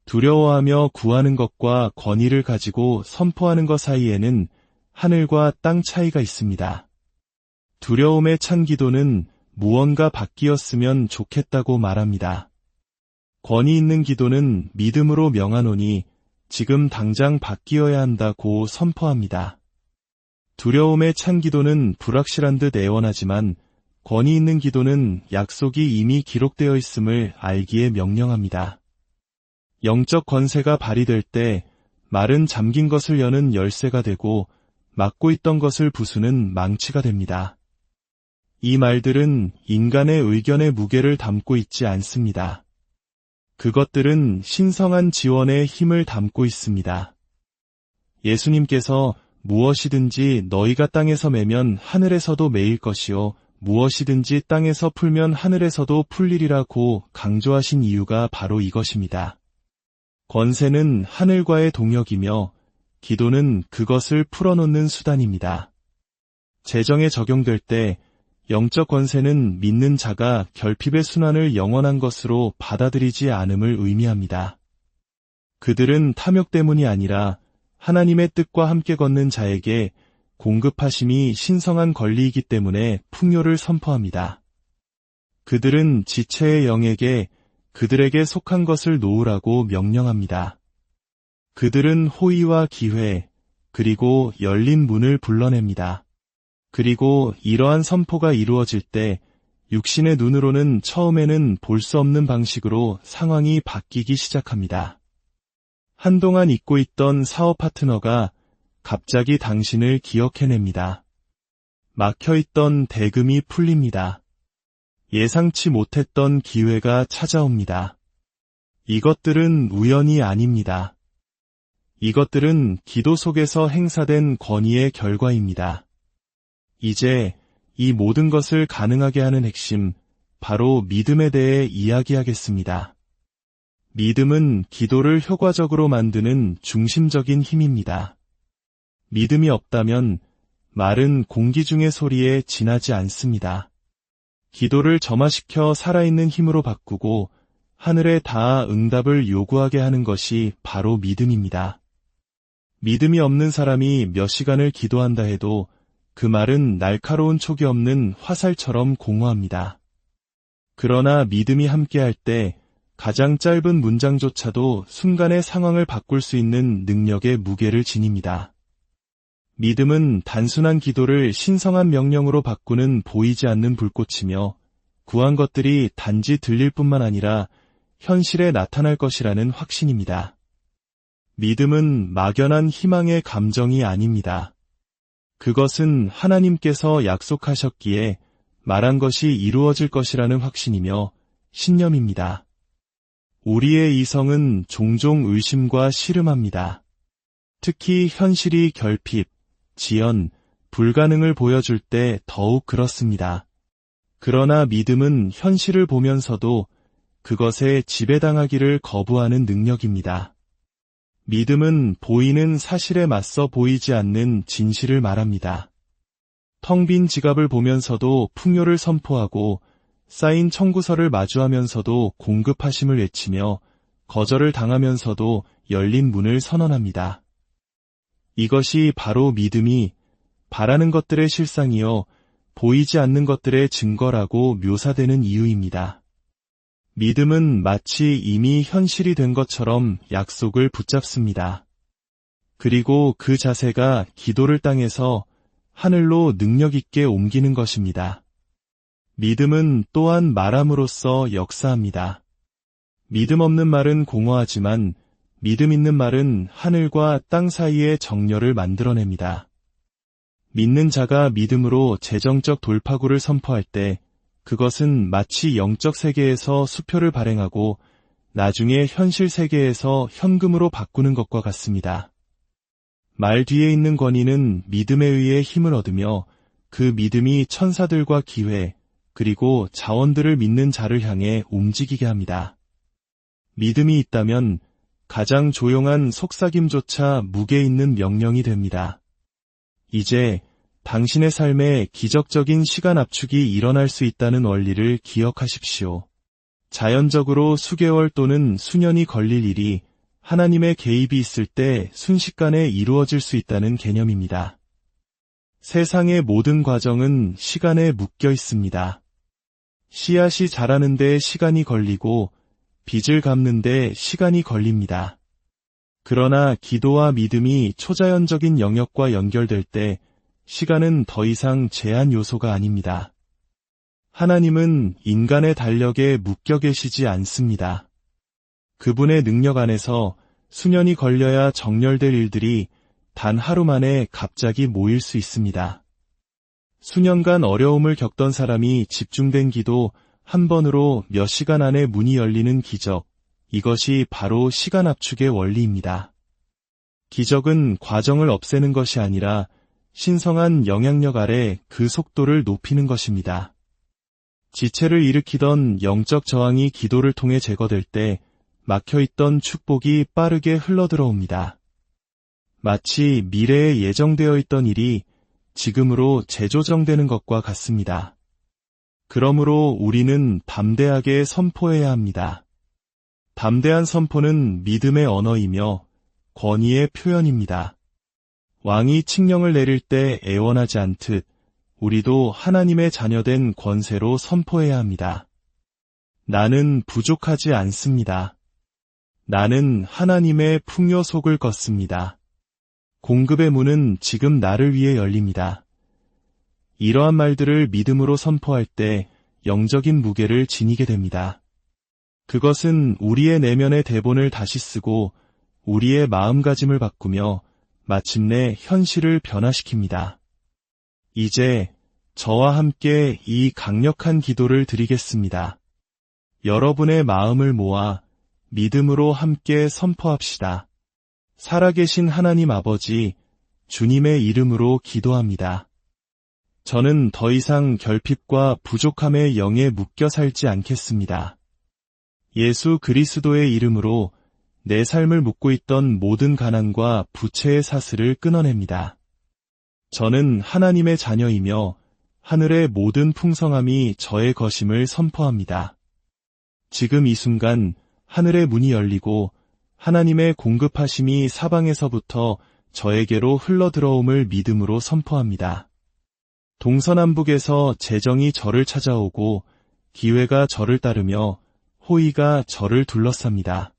두려워하며 구하는 것과 권위를 가지고 선포하는 것 사이에는 하늘과 땅 차이가 있습니다. 두려움에 찬 기도는 무언가 바뀌었으면 좋겠다고 말합니다. 권위 있는 기도는 믿음으로 명하노니 지금 당장 바뀌어야 한다고 선포합니다. 두려움에 찬 기도는 불확실한 듯 애원하지만 권위 있는 기도는 약속이 이미 기록되어 있음을 알기에 명령합니다. 영적 권세가 발휘될 때 말은 잠긴 것을 여는 열쇠가 되고 막고 있던 것을 부수는 망치가 됩니다. 이 말들은 인간의 의견의 무게를 담고 있지 않습니다. 그것들은 신성한 지원의 힘을 담고 있습니다. 예수님께서 무엇이든지 너희가 땅에서 매면 하늘에서도 매일 것이요 무엇이든지 땅에서 풀면 하늘에서도 풀리리라고 강조하신 이유가 바로 이것입니다. 권세는 하늘과의 동역이며 기도는 그것을 풀어놓는 수단입니다. 재정에 적용될 때 영적 권세는 믿는 자가 결핍의 순환을 영원한 것으로 받아들이지 않음을 의미합니다. 그들은 탐욕 때문이 아니라 하나님의 뜻과 함께 걷는 자에게 공급하심이 신성한 권리이기 때문에 풍요를 선포합니다. 그들은 지체의 영에게 그들에게 속한 것을 놓으라고 명령합니다. 그들은 호의와 기회, 그리고 열린 문을 불러냅니다. 그리고 이러한 선포가 이루어질 때 육신의 눈으로는 처음에는 볼 수 없는 방식으로 상황이 바뀌기 시작합니다. 한동안 잊고 있던 사업 파트너가 갑자기 당신을 기억해냅니다. 막혀있던 대금이 풀립니다. 예상치 못했던 기회가 찾아옵니다. 이것들은 우연이 아닙니다. 이것들은 기도 속에서 행사된 권위의 결과입니다. 이제 이 모든 것을 가능하게 하는 핵심, 바로 믿음에 대해 이야기하겠습니다. 믿음은 기도를 효과적으로 만드는 중심적인 힘입니다. 믿음이 없다면 말은 공기 중의 소리에 지나지 않습니다. 기도를 점화시켜 살아있는 힘으로 바꾸고 하늘에 닿아 응답을 요구하게 하는 것이 바로 믿음입니다. 믿음이 없는 사람이 몇 시간을 기도한다 해도 그 말은 날카로운 촉이 없는 화살처럼 공허합니다. 그러나 믿음이 함께할 때 가장 짧은 문장조차도 순간의 상황을 바꿀 수 있는 능력의 무게를 지닙니다. 믿음은 단순한 기도를 신성한 명령으로 바꾸는 보이지 않는 불꽃이며 구한 것들이 단지 들릴 뿐만 아니라 현실에 나타날 것이라는 확신입니다. 믿음은 막연한 희망의 감정이 아닙니다. 그것은 하나님께서 약속하셨기에 말한 것이 이루어질 것이라는 확신이며 신념입니다. 우리의 이성은 종종 의심과 씨름합니다. 특히 현실이 결핍, 지연, 불가능을 보여줄 때 더욱 그렇습니다. 그러나 믿음은 현실을 보면서도 그것에 지배당하기를 거부하는 능력입니다. 믿음은 보이는 사실에 맞서 보이지 않는 진실을 말합니다. 텅 빈 지갑을 보면서도 풍요를 선포하고 쌓인 청구서를 마주하면서도 공급하심을 외치며 거절을 당하면서도 열린 문을 선언합니다. 이것이 바로 믿음이 바라는 것들의 실상이요 보이지 않는 것들의 증거라고 묘사되는 이유입니다. 믿음은 마치 이미 현실이 된 것처럼 약속을 붙잡습니다. 그리고 그 자세가 기도를 땅에서 하늘로 능력 있게 옮기는 것입니다. 믿음은 또한 말함으로써 역사합니다. 믿음 없는 말은 공허하지만 믿음 있는 말은 하늘과 땅 사이의 정렬을 만들어냅니다. 믿는 자가 믿음으로 재정적 돌파구를 선포할 때 그것은 마치 영적 세계에서 수표를 발행하고 나중에 현실 세계에서 현금으로 바꾸는 것과 같습니다. 말 뒤에 있는 권위는 믿음에 의해 힘을 얻으며 그 믿음이 천사들과 기회 그리고 자원들을 믿는 자를 향해 움직이게 합니다. 믿음이 있다면 가장 조용한 속삭임조차 무게 있는 명령이 됩니다. 이제 당신의 삶에 기적적인 시간 압축이 일어날 수 있다는 원리를 기억하십시오. 자연적으로 수개월 또는 수년이 걸릴 일이 하나님의 개입이 있을 때 순식간에 이루어질 수 있다는 개념입니다. 세상의 모든 과정은 시간에 묶여 있습니다. 씨앗이 자라는 데 시간이 걸리고 빚을 갚는 데 시간이 걸립니다. 그러나 기도와 믿음이 초자연적인 영역과 연결될 때 시간은 더 이상 제한 요소가 아닙니다. 하나님은 인간의 달력에 묶여 계시지 않습니다. 그분의 능력 안에서 수년이 걸려야 정렬될 일들이 단 하루 만에 갑자기 모일 수 있습니다. 수년간 어려움을 겪던 사람이 집중된 기도 한 번으로 몇 시간 안에 문이 열리는 기적, 이것이 바로 시간 압축의 원리입니다. 기적은 과정을 없애는 것이 아니라 신성한 영향력 아래 그 속도를 높이는 것입니다. 지체를 일으키던 영적 저항이 기도를 통해 제거될 때 막혀있던 축복이 빠르게 흘러들어옵니다. 마치 미래에 예정되어 있던 일이 지금으로 재조정되는 것과 같습니다. 그러므로 우리는 담대하게 선포해야 합니다. 담대한 선포는 믿음의 언어이며 권위의 표현입니다. 왕이 칙령을 내릴 때 애원하지 않듯 우리도 하나님의 자녀된 권세로 선포해야 합니다. 나는 부족하지 않습니다. 나는 하나님의 풍요 속을 걷습니다. 공급의 문은 지금 나를 위해 열립니다. 이러한 말들을 믿음으로 선포할 때 영적인 무게를 지니게 됩니다. 그것은 우리의 내면의 대본을 다시 쓰고 우리의 마음가짐을 바꾸며 마침내 현실을 변화시킵니다. 이제 저와 함께 이 강력한 기도를 드리겠습니다. 여러분의 마음을 모아 믿음으로 함께 선포합시다. 살아계신 하나님 아버지, 주님의 이름으로 기도합니다. 저는 더 이상 결핍과 부족함의 영에 묶여 살지 않겠습니다. 예수 그리스도의 이름으로 내 삶을 묶고 있던 모든 가난과 부채의 사슬을 끊어냅니다. 저는 하나님의 자녀이며 하늘의 모든 풍성함이 저의 것임을 선포합니다. 지금 이 순간 하늘의 문이 열리고 하나님의 공급하심이 사방에서부터 저에게로 흘러들어옴을 믿음으로 선포합니다. 동서남북에서 재정이 저를 찾아오고 기회가 저를 따르며 호의가 저를 둘러쌉니다.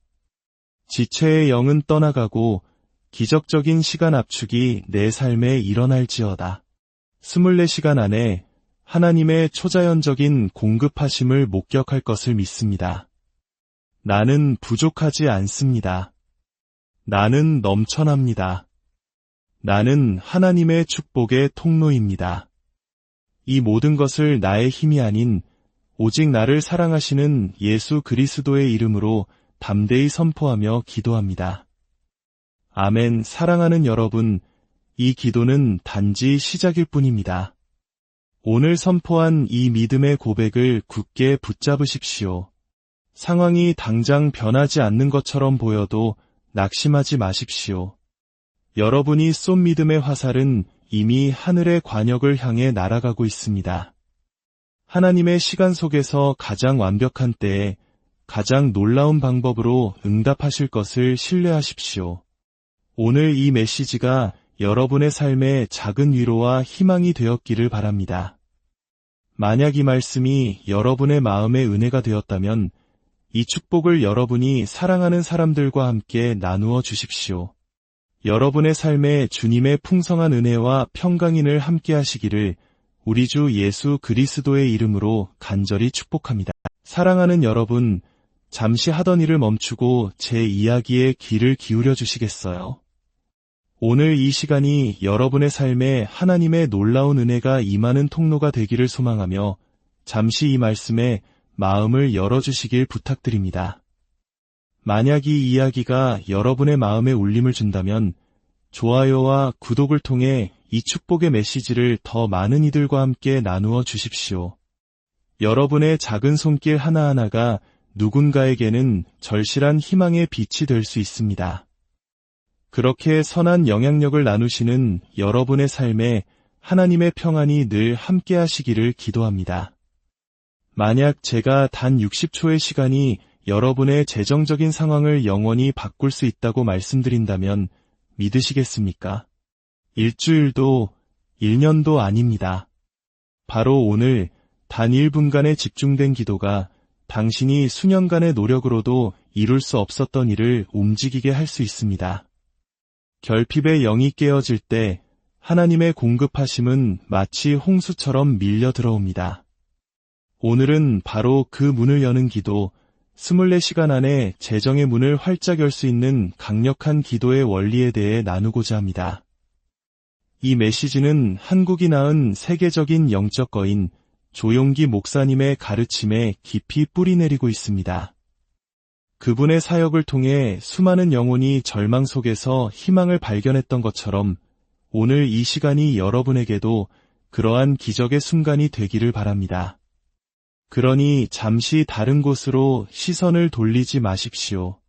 지체의 영은 떠나가고 기적적인 시간 압축이 내 삶에 일어날지어다. 24시간 안에 하나님의 초자연적인 공급하심을 목격할 것을 믿습니다. 나는 부족하지 않습니다. 나는 넘쳐납니다. 나는 하나님의 축복의 통로입니다. 이 모든 것을 나의 힘이 아닌 오직 나를 사랑하시는 예수 그리스도의 이름으로 담대히 선포하며 기도합니다. 아멘. 사랑하는 여러분, 이 기도는 단지 시작일 뿐입니다. 오늘 선포한 이 믿음의 고백을 굳게 붙잡으십시오. 상황이 당장 변하지 않는 것처럼 보여도 낙심하지 마십시오. 여러분이 쏜 믿음의 화살은 이미 하늘의 관역을 향해 날아가고 있습니다. 하나님의 시간 속에서 가장 완벽한 때에 가장 놀라운 방법으로 응답하실 것을 신뢰하십시오. 오늘 이 메시지가 여러분의 삶에 작은 위로와 희망이 되었기를 바랍니다. 만약 이 말씀이 여러분의 마음의 은혜가 되었다면 이 축복을 여러분이 사랑하는 사람들과 함께 나누어 주십시오. 여러분의 삶에 주님의 풍성한 은혜와 평강인을 함께 하시기를 우리 주 예수 그리스도의 이름으로 간절히 축복합니다. 사랑하는 여러분, 잠시 하던 일을 멈추고 제 이야기에 귀를 기울여 주시겠어요? 오늘 이 시간이 여러분의 삶에 하나님의 놀라운 은혜가 임하는 통로가 되기를 소망하며 잠시 이 말씀에 마음을 열어주시길 부탁드립니다. 만약 이 이야기가 여러분의 마음에 울림을 준다면 좋아요와 구독을 통해 이 축복의 메시지를 더 많은 이들과 함께 나누어 주십시오. 여러분의 작은 손길 하나하나가 누군가에게는 절실한 희망의 빛이 될 수 있습니다. 그렇게 선한 영향력을 나누시는 여러분의 삶에 하나님의 평안이 늘 함께 하시기를 기도합니다. 만약 제가 단 60초의 시간이 여러분의 재정적인 상황을 영원히 바꿀 수 있다고 말씀드린다면 믿으시겠습니까? 일주일도 1년도 아닙니다. 바로 오늘 단 1분간의 집중된 기도가 당신이 수년간의 노력으로도 이룰 수 없었던 일을 움직이게 할 수 있습니다. 결핍의 영이 깨어질 때 하나님의 공급하심은 마치 홍수처럼 밀려 들어옵니다. 오늘은 바로 그 문을 여는 기도, 24시간 안에 재정의 문을 활짝 열 수 있는 강력한 기도의 원리에 대해 나누고자 합니다. 이 메시지는 한국이 낳은 세계적인 영적 거인 조용기 목사님의 가르침에 깊이 뿌리내리고 있습니다. 그분의 사역을 통해 수많은 영혼이 절망 속에서 희망을 발견했던 것처럼 오늘 이 시간이 여러분에게도 그러한 기적의 순간이 되기를 바랍니다. 그러니 잠시 다른 곳으로 시선을 돌리지 마십시오.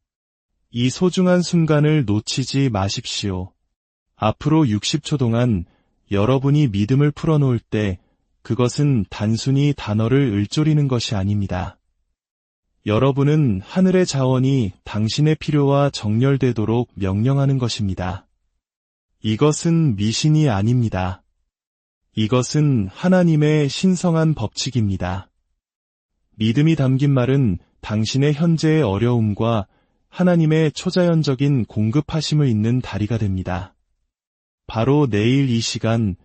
이 소중한 순간을 놓치지 마십시오. 앞으로 60초 동안 여러분이 믿음을 풀어놓을 때 그것은 단순히 단어를 읊조리는 것이 아닙니다. 여러분은 하늘의 자원이 당신의 필요와 정렬되도록 명령하는 것입니다. 이것은 미신이 아닙니다. 이것은 하나님의 신성한 법칙입니다. 믿음이 담긴 말은 당신의 현재의 어려움과 하나님의 초자연적인 공급하심을 잇는 다리가 됩니다. 바로 내일 이 시간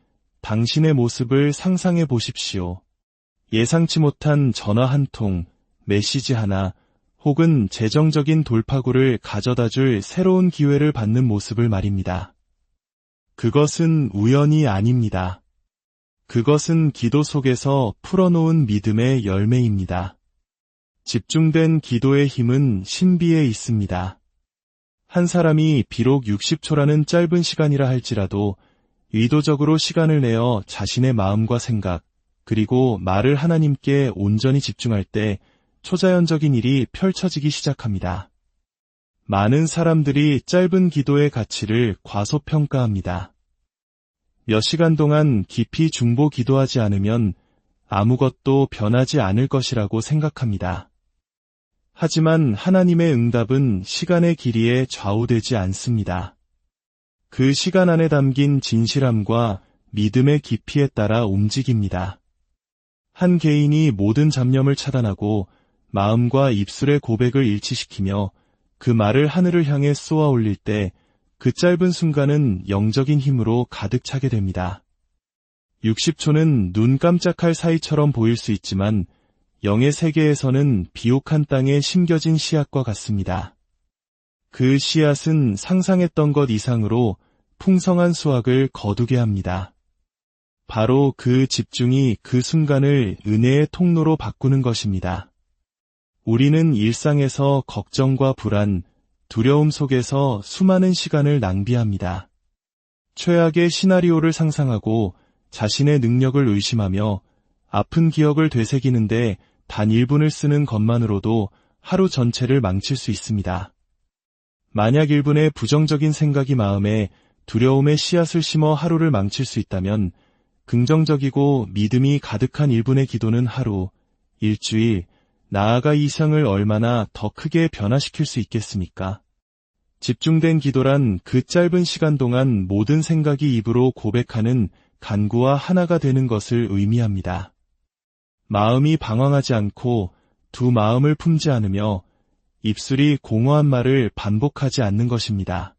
당신의 모습을 상상해 보십시오. 예상치 못한 전화 한 통, 메시지 하나, 혹은 재정적인 돌파구를 가져다 줄 새로운 기회를 받는 모습을 말입니다. 그것은 우연이 아닙니다. 그것은 기도 속에서 풀어놓은 믿음의 열매입니다. 집중된 기도의 힘은 신비에 있습니다. 한 사람이 비록 60초라는 짧은 시간이라 할지라도 의도적으로 시간을 내어 자신의 마음과 생각, 그리고 말을 하나님께 온전히 집중할 때 초자연적인 일이 펼쳐지기 시작합니다. 많은 사람들이 짧은 기도의 가치를 과소평가합니다. 몇 시간 동안 깊이 중보 기도하지 않으면 아무것도 변하지 않을 것이라고 생각합니다. 하지만 하나님의 응답은 시간의 길이에 좌우되지 않습니다. 그 시간 안에 담긴 진실함과 믿음의 깊이에 따라 움직입니다. 한 개인이 모든 잡념을 차단하고 마음과 입술의 고백을 일치시키며 그 말을 하늘을 향해 쏘아 올릴 때 그 짧은 순간은 영적인 힘으로 가득 차게 됩니다. 60초는 눈 깜짝할 사이처럼 보일 수 있지만 영의 세계에서는 비옥한 땅에 심겨진 씨앗과 같습니다. 그 씨앗은 상상했던 것 이상으로 풍성한 수확을 거두게 합니다. 바로 그 집중이 그 순간을 은혜의 통로로 바꾸는 것입니다. 우리는 일상에서 걱정과 불안, 두려움 속에서 수많은 시간을 낭비합니다. 최악의 시나리오를 상상하고 자신의 능력을 의심하며 아픈 기억을 되새기는데 단 1분을 쓰는 것만으로도 하루 전체를 망칠 수 있습니다. 만약 1분의 부정적인 생각이 마음에 두려움의 씨앗을 심어 하루를 망칠 수 있다면 긍정적이고 믿음이 가득한 1분의 기도는 하루, 일주일, 나아가 이 생을 얼마나 더 크게 변화시킬 수 있겠습니까? 집중된 기도란 그 짧은 시간 동안 모든 생각이 입으로 고백하는 간구와 하나가 되는 것을 의미합니다. 마음이 방황하지 않고 두 마음을 품지 않으며 입술이 공허한 말을 반복하지 않는 것입니다.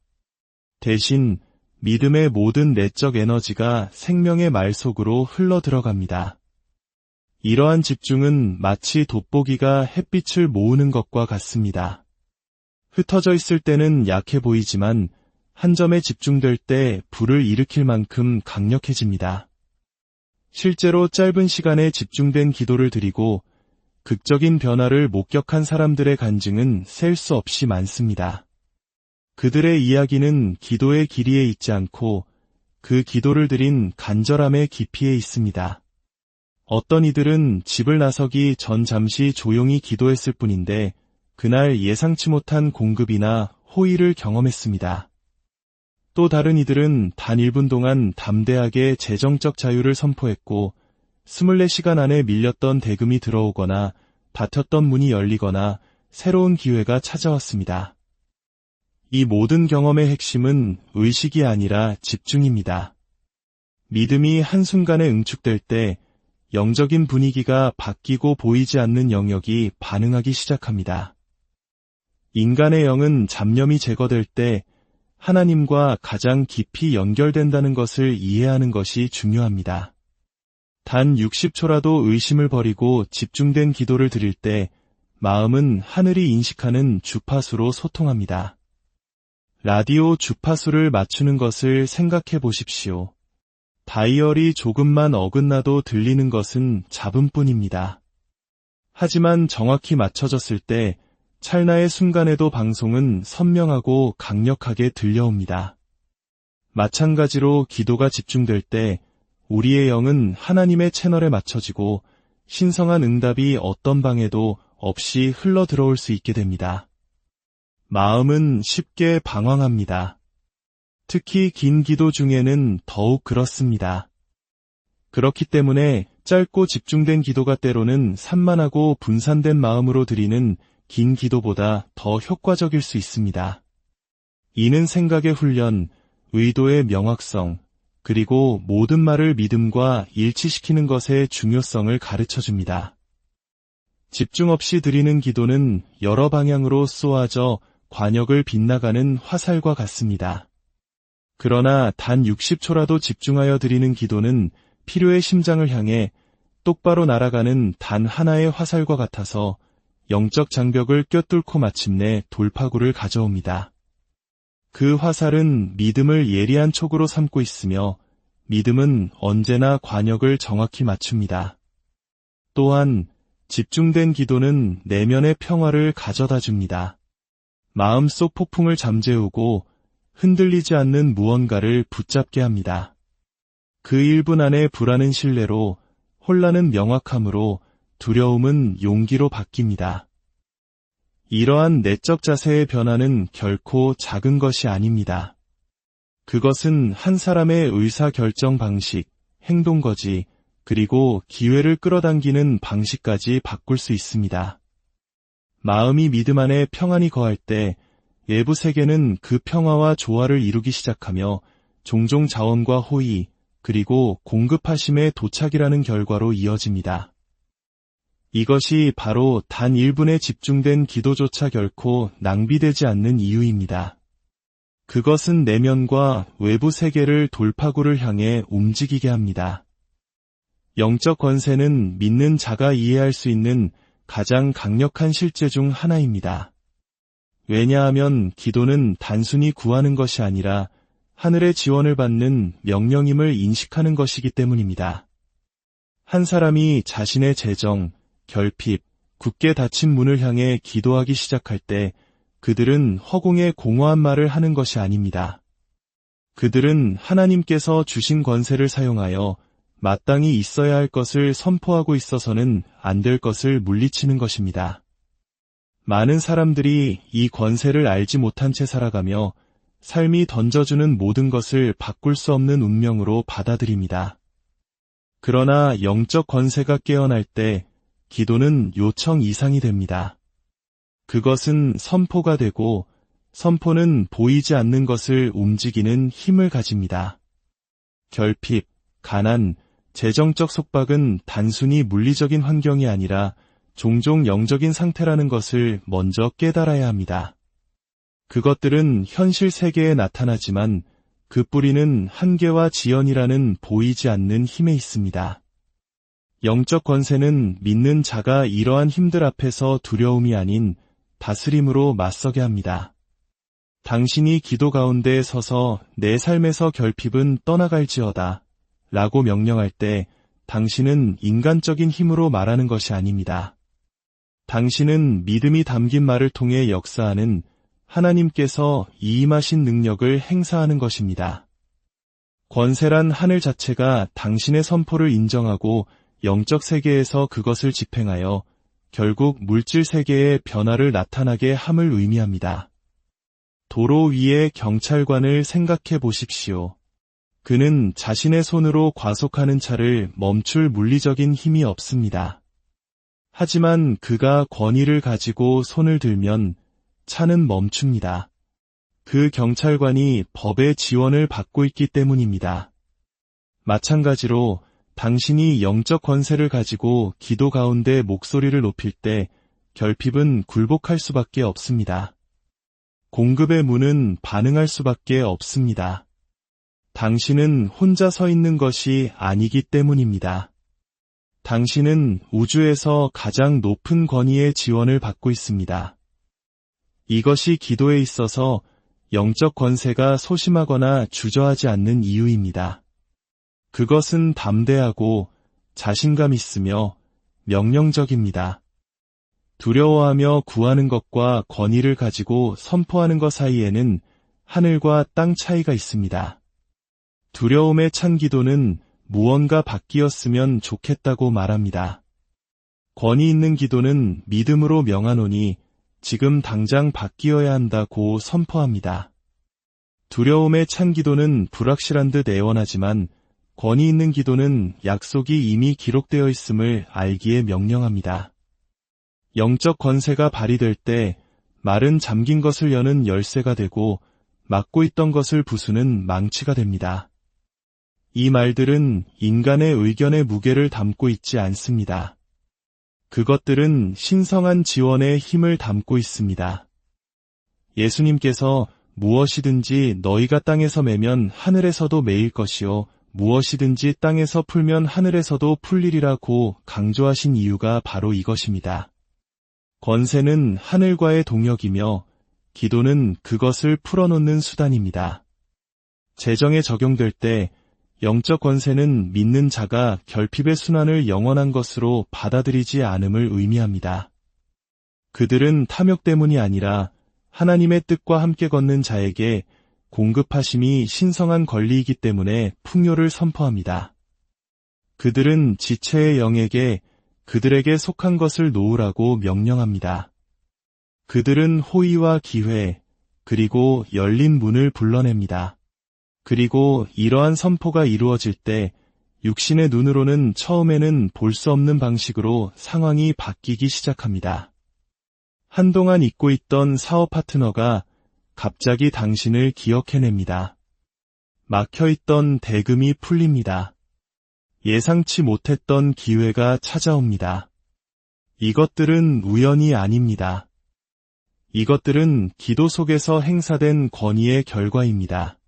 대신 믿음의 모든 내적 에너지가 생명의 말 속으로 흘러 들어갑니다. 이러한 집중은 마치 돋보기가 햇빛을 모으는 것과 같습니다. 흩어져 있을 때는 약해 보이지만 한 점에 집중될 때 불을 일으킬 만큼 강력해집니다. 실제로 짧은 시간에 집중된 기도를 드리고 극적인 변화를 목격한 사람들의 간증은 셀 수 없이 많습니다. 그들의 이야기는 기도의 길이에 있지 않고 그 기도를 드린 간절함의 깊이에 있습니다. 어떤 이들은 집을 나서기 전 잠시 조용히 기도했을 뿐인데 그날 예상치 못한 공급이나 호의를 경험했습니다. 또 다른 이들은 단 1분 동안 담대하게 재정적 자유를 선포했고 24시간 안에 밀렸던 대금이 들어오거나 닫혔던 문이 열리거나 새로운 기회가 찾아왔습니다. 이 모든 경험의 핵심은 의식이 아니라 집중입니다. 믿음이 한순간에 응축될 때 영적인 분위기가 바뀌고 보이지 않는 영역이 반응하기 시작합니다. 인간의 영은 잡념이 제거될 때 하나님과 가장 깊이 연결된다는 것을 이해하는 것이 중요합니다. 단 60초라도 의심을 버리고 집중된 기도를 드릴 때 마음은 하늘이 인식하는 주파수로 소통합니다. 라디오 주파수를 맞추는 것을 생각해 보십시오. 다이얼이 조금만 어긋나도 들리는 것은 잡음뿐입니다. 하지만 정확히 맞춰졌을 때 찰나의 순간에도 방송은 선명하고 강력하게 들려옵니다. 마찬가지로 기도가 집중될 때 우리의 영은 하나님의 채널에 맞춰지고 신성한 응답이 어떤 방해도 없이 흘러 들어올 수 있게 됩니다. 마음은 쉽게 방황합니다. 특히 긴 기도 중에는 더욱 그렇습니다. 그렇기 때문에 짧고 집중된 기도가 때로는 산만하고 분산된 마음으로 드리는 긴 기도보다 더 효과적일 수 있습니다. 이는 생각의 훈련, 의도의 명확성, 그리고 모든 말을 믿음과 일치시키는 것의 중요성을 가르쳐줍니다. 집중 없이 드리는 기도는 여러 방향으로 쏘아져 관역을 빗나가는 화살과 같습니다. 그러나 단 60초라도 집중하여 드리는 기도는 필요의 심장을 향해 똑바로 날아가는 단 하나의 화살과 같아서 영적 장벽을 꿰뚫고 마침내 돌파구를 가져옵니다. 그 화살은 믿음을 예리한 촉으로 삼고 있으며 믿음은 언제나 관역을 정확히 맞춥니다. 또한 집중된 기도는 내면의 평화를 가져다 줍니다. 마음속 폭풍을 잠재우고 흔들리지 않는 무언가를 붙잡게 합니다. 그 1분 안에 불안은 신뢰로, 혼란은 명확함으로, 두려움은 용기로 바뀝니다. 이러한 내적 자세의 변화는 결코 작은 것이 아닙니다. 그것은 한 사람의 의사결정 방식, 행동거지, 그리고 기회를 끌어당기는 방식까지 바꿀 수 있습니다. 마음이 믿음 안에 평안이 거할 때 외부 세계는 그 평화와 조화를 이루기 시작하며 종종 자원과 호의, 그리고 공급하심의 도착이라는 결과로 이어집니다. 이것이 바로 단 1분에 집중된 기도조차 결코 낭비되지 않는 이유입니다. 그것은 내면과 외부 세계를 돌파구를 향해 움직이게 합니다. 영적 권세는 믿는 자가 이해할 수 있는 가장 강력한 실제 중 하나입니다. 왜냐하면 기도는 단순히 구하는 것이 아니라 하늘의 지원을 받는 명령임을 인식하는 것이기 때문입니다. 한 사람이 자신의 재정, 결핍, 굳게 닫힌 문을 향해 기도하기 시작할 때 그들은 허공에 공허한 말을 하는 것이 아닙니다. 그들은 하나님께서 주신 권세를 사용하여 마땅히 있어야 할 것을 선포하고 있어서는 안 될 것을 물리치는 것입니다. 많은 사람들이 이 권세를 알지 못한 채 살아가며 삶이 던져주는 모든 것을 바꿀 수 없는 운명으로 받아들입니다. 그러나 영적 권세가 깨어날 때 기도는 요청 이상이 됩니다. 그것은 선포가 되고 선포는 보이지 않는 것을 움직이는 힘을 가집니다. 결핍, 가난, 재정적 속박은 단순히 물리적인 환경이 아니라 종종 영적인 상태라는 것을 먼저 깨달아야 합니다. 그것들은 현실 세계에 나타나지만 그 뿌리는 한계와 지연이라는 보이지 않는 힘에 있습니다. 영적 권세는 믿는 자가 이러한 힘들 앞에서 두려움이 아닌 다스림으로 맞서게 합니다. 당신이 기도 가운데 서서 내 삶에서 결핍은 떠나갈지어다 라고 명령할 때 당신은 인간적인 힘으로 말하는 것이 아닙니다. 당신은 믿음이 담긴 말을 통해 역사하는 하나님께서 이임하신 능력을 행사하는 것입니다. 권세란 하늘 자체가 당신의 선포를 인정하고 영적 세계에서 그것을 집행하여 결국 물질 세계의 변화를 나타나게 함을 의미합니다. 도로 위의 경찰관을 생각해 보십시오. 그는 자신의 손으로 과속하는 차를 멈출 물리적인 힘이 없습니다. 하지만 그가 권위를 가지고 손을 들면 차는 멈춥니다. 그 경찰관이 법의 지원을 받고 있기 때문입니다. 마찬가지로 당신이 영적 권세를 가지고 기도 가운데 목소리를 높일 때 결핍은 굴복할 수밖에 없습니다. 공급의 문은 반응할 수밖에 없습니다. 당신은 혼자 서 있는 것이 아니기 때문입니다. 당신은 우주에서 가장 높은 권위의 지원을 받고 있습니다. 이것이 기도에 있어서 영적 권세가 소심하거나 주저하지 않는 이유입니다. 그것은 담대하고 자신감 있으며 명령적입니다. 두려워하며 구하는 것과 권위를 가지고 선포하는 것 사이에는 하늘과 땅 차이가 있습니다. 두려움에 찬 기도는 무언가 바뀌었으면 좋겠다고 말합니다. 권위 있는 기도는 믿음으로 명하노니 지금 당장 바뀌어야 한다고 선포합니다. 두려움에 찬 기도는 불확실한 듯 애원하지만 권위 있는 기도는 약속이 이미 기록되어 있음을 알기에 명령합니다. 영적 권세가 발휘될 때 말은 잠긴 것을 여는 열쇠가 되고 막고 있던 것을 부수는 망치가 됩니다. 이 말들은 인간의 의견의 무게를 담고 있지 않습니다. 그것들은 신성한 지원의 힘을 담고 있습니다. 예수님께서 무엇이든지 너희가 땅에서 매면 하늘에서도 매일 것이요 무엇이든지 땅에서 풀면 하늘에서도 풀리리라고 강조하신 이유가 바로 이것입니다. 권세는 하늘과의 동역이며 기도는 그것을 풀어놓는 수단입니다. 재정에 적용될 때 영적 권세는 믿는 자가 결핍의 순환을 영원한 것으로 받아들이지 않음을 의미합니다. 그들은 탐욕 때문이 아니라 하나님의 뜻과 함께 걷는 자에게 공급하심이 신성한 권리이기 때문에 풍요를 선포합니다. 그들은 지체의 영에게 그들에게 속한 것을 놓으라고 명령합니다. 그들은 호의와 기회, 그리고 열린 문을 불러냅니다. 그리고 이러한 선포가 이루어질 때 육신의 눈으로는 처음에는 볼 수 없는 방식으로 상황이 바뀌기 시작합니다. 한동안 잊고 있던 사업 파트너가 갑자기 당신을 기억해냅니다. 막혀있던 대금이 풀립니다. 예상치 못했던 기회가 찾아옵니다. 이것들은 우연이 아닙니다. 이것들은 기도 속에서 행사된 권위의 결과입니다.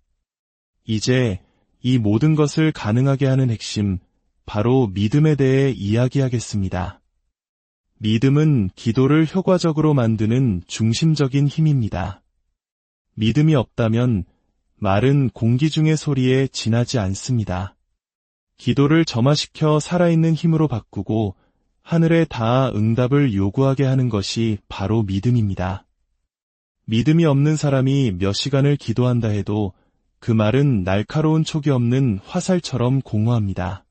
이제 이 모든 것을 가능하게 하는 핵심, 바로 믿음에 대해 이야기하겠습니다. 믿음은 기도를 효과적으로 만드는 중심적인 힘입니다. 믿음이 없다면 말은 공기 중의 소리에 지나지 않습니다. 기도를 점화시켜 살아있는 힘으로 바꾸고 하늘에 닿아 응답을 요구하게 하는 것이 바로 믿음입니다. 믿음이 없는 사람이 몇 시간을 기도한다 해도 그 말은 날카로운 촉이 없는 화살처럼 공허합니다.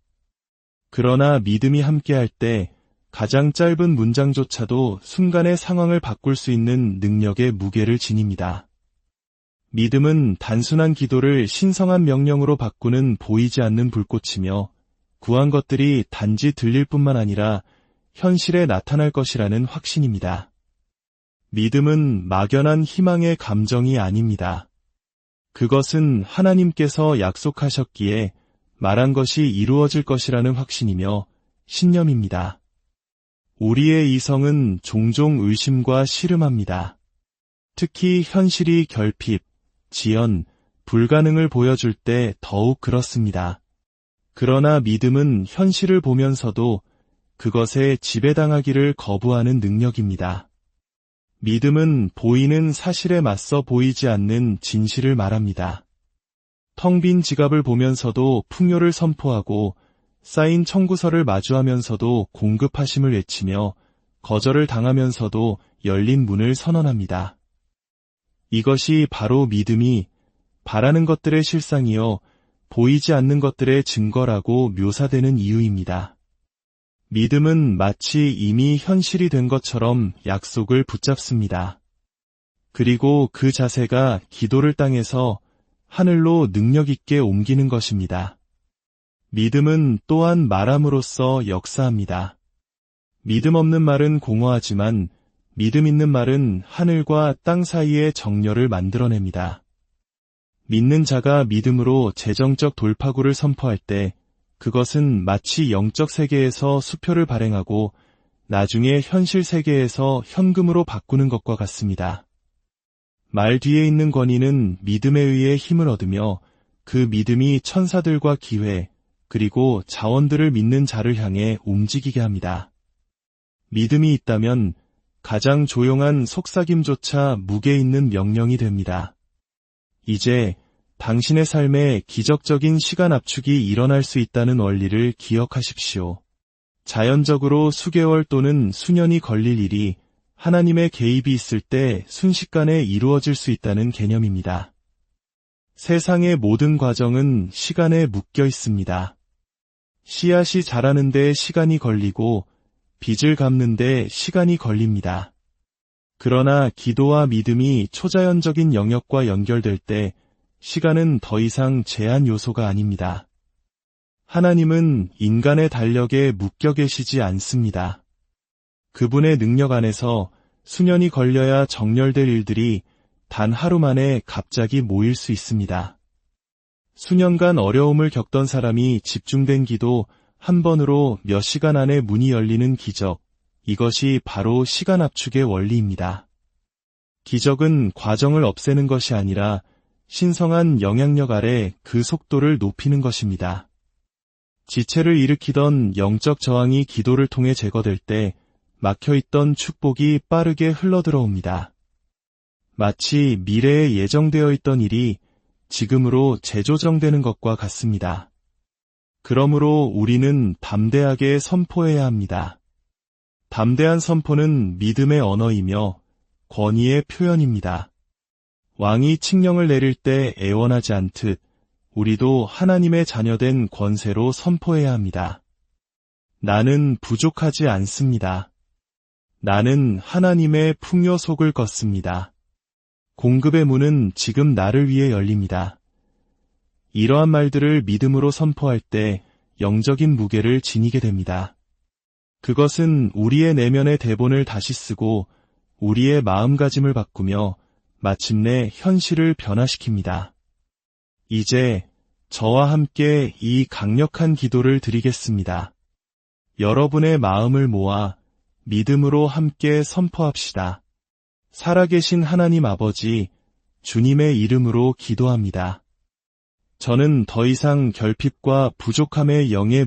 그러나 믿음이 함께할 때 가장 짧은 문장조차도 순간의 상황을 바꿀 수 있는 능력의 무게를 지닙니다. 믿음은 단순한 기도를 신성한 명령으로 바꾸는 보이지 않는 불꽃이며 구한 것들이 단지 들릴 뿐만 아니라 현실에 나타날 것이라는 확신입니다. 믿음은 막연한 희망의 감정이 아닙니다. 그것은 하나님께서 약속하셨기에 말한 것이 이루어질 것이라는 확신이며 신념입니다. 우리의 이성은 종종 의심과 씨름합니다. 특히 현실이 결핍, 지연, 불가능을 보여줄 때 더욱 그렇습니다. 그러나 믿음은 현실을 보면서도 그것에 지배당하기를 거부하는 능력입니다. 믿음은 보이는 사실에 맞서 보이지 않는 진실을 말합니다. 텅 빈 지갑을 보면서도 풍요를 선포하고 쌓인 청구서를 마주하면서도 공급하심을 외치며 거절을 당하면서도 열린 문을 선언합니다. 이것이 바로 믿음이 바라는 것들의 실상이요 보이지 않는 것들의 증거라고 묘사되는 이유입니다. 믿음은 마치 이미 현실이 된 것처럼 약속을 붙잡습니다. 그리고 그 자세가 기도를 땅에서 하늘로 능력 있게 옮기는 것입니다. 믿음은 또한 말함으로써 역사합니다. 믿음 없는 말은 공허하지만 믿음 있는 말은 하늘과 땅 사이의 정렬을 만들어냅니다. 믿는 자가 믿음으로 재정적 돌파구를 선포할 때 그것은 마치 영적 세계에서 수표를 발행하고 나중에 현실 세계에서 현금으로 바꾸는 것과 같습니다. 말 뒤에 있는 권위는 믿음에 의해 힘을 얻으며 그 믿음이 천사들과 기회, 그리고 자원들을 믿는 자를 향해 움직이게 합니다. 믿음이 있다면 가장 조용한 속삭임조차 무게 있는 명령이 됩니다. 이제 당신의 삶에 기적적인 시간 압축이 일어날 수 있다는 원리를 기억하십시오. 자연적으로 수개월 또는 수년이 걸릴 일이 하나님의 개입이 있을 때 순식간에 이루어질 수 있다는 개념입니다. 세상의 모든 과정은 시간에 묶여 있습니다. 씨앗이 자라는 데 시간이 걸리고 빚을 갚는 데 시간이 걸립니다. 그러나 기도와 믿음이 초자연적인 영역과 연결될 때 시간은 더 이상 제한 요소가 아닙니다. 하나님은 인간의 달력에 묶여 계시지 않습니다. 그분의 능력 안에서 수년이 걸려야 정렬될 일들이 단 하루 만에 갑자기 모일 수 있습니다. 수년간 어려움을 겪던 사람이 집중된 기도 한 번으로 몇 시간 안에 문이 열리는 기적, 이것이 바로 시간 압축의 원리입니다. 기적은 과정을 없애는 것이 아니라 신성한 영향력 아래 그 속도를 높이는 것입니다. 지체를 일으키던 영적 저항이 기도를 통해 제거될 때 막혀있던 축복이 빠르게 흘러들어옵니다. 마치 미래에 예정되어 있던 일이 지금으로 재조정되는 것과 같습니다. 그러므로 우리는 담대하게 선포해야 합니다. 담대한 선포는 믿음의 언어이며 권위의 표현입니다. 왕이 칙령을 내릴 때 애원하지 않듯 우리도 하나님의 자녀된 권세로 선포해야 합니다. 나는 부족하지 않습니다. 나는 하나님의 풍요 속을 걷습니다. 공급의 문은 지금 나를 위해 열립니다. 이러한 말들을 믿음으로 선포할 때 영적인 무게를 지니게 됩니다. 그것은 우리의 내면의 대본을 다시 쓰고 우리의 마음가짐을 바꾸며 마침내 현실을 변화시킵니다. 이제 저와 함께 이 강력한 기도를 드리겠습니다. 여러분의 마음을 모아 믿음으로 함께 선포합시다. 살아계신 하나님 아버지, 주님의 이름으로 기도합니다. 저는 더 이상 결핍과 부족함의 영에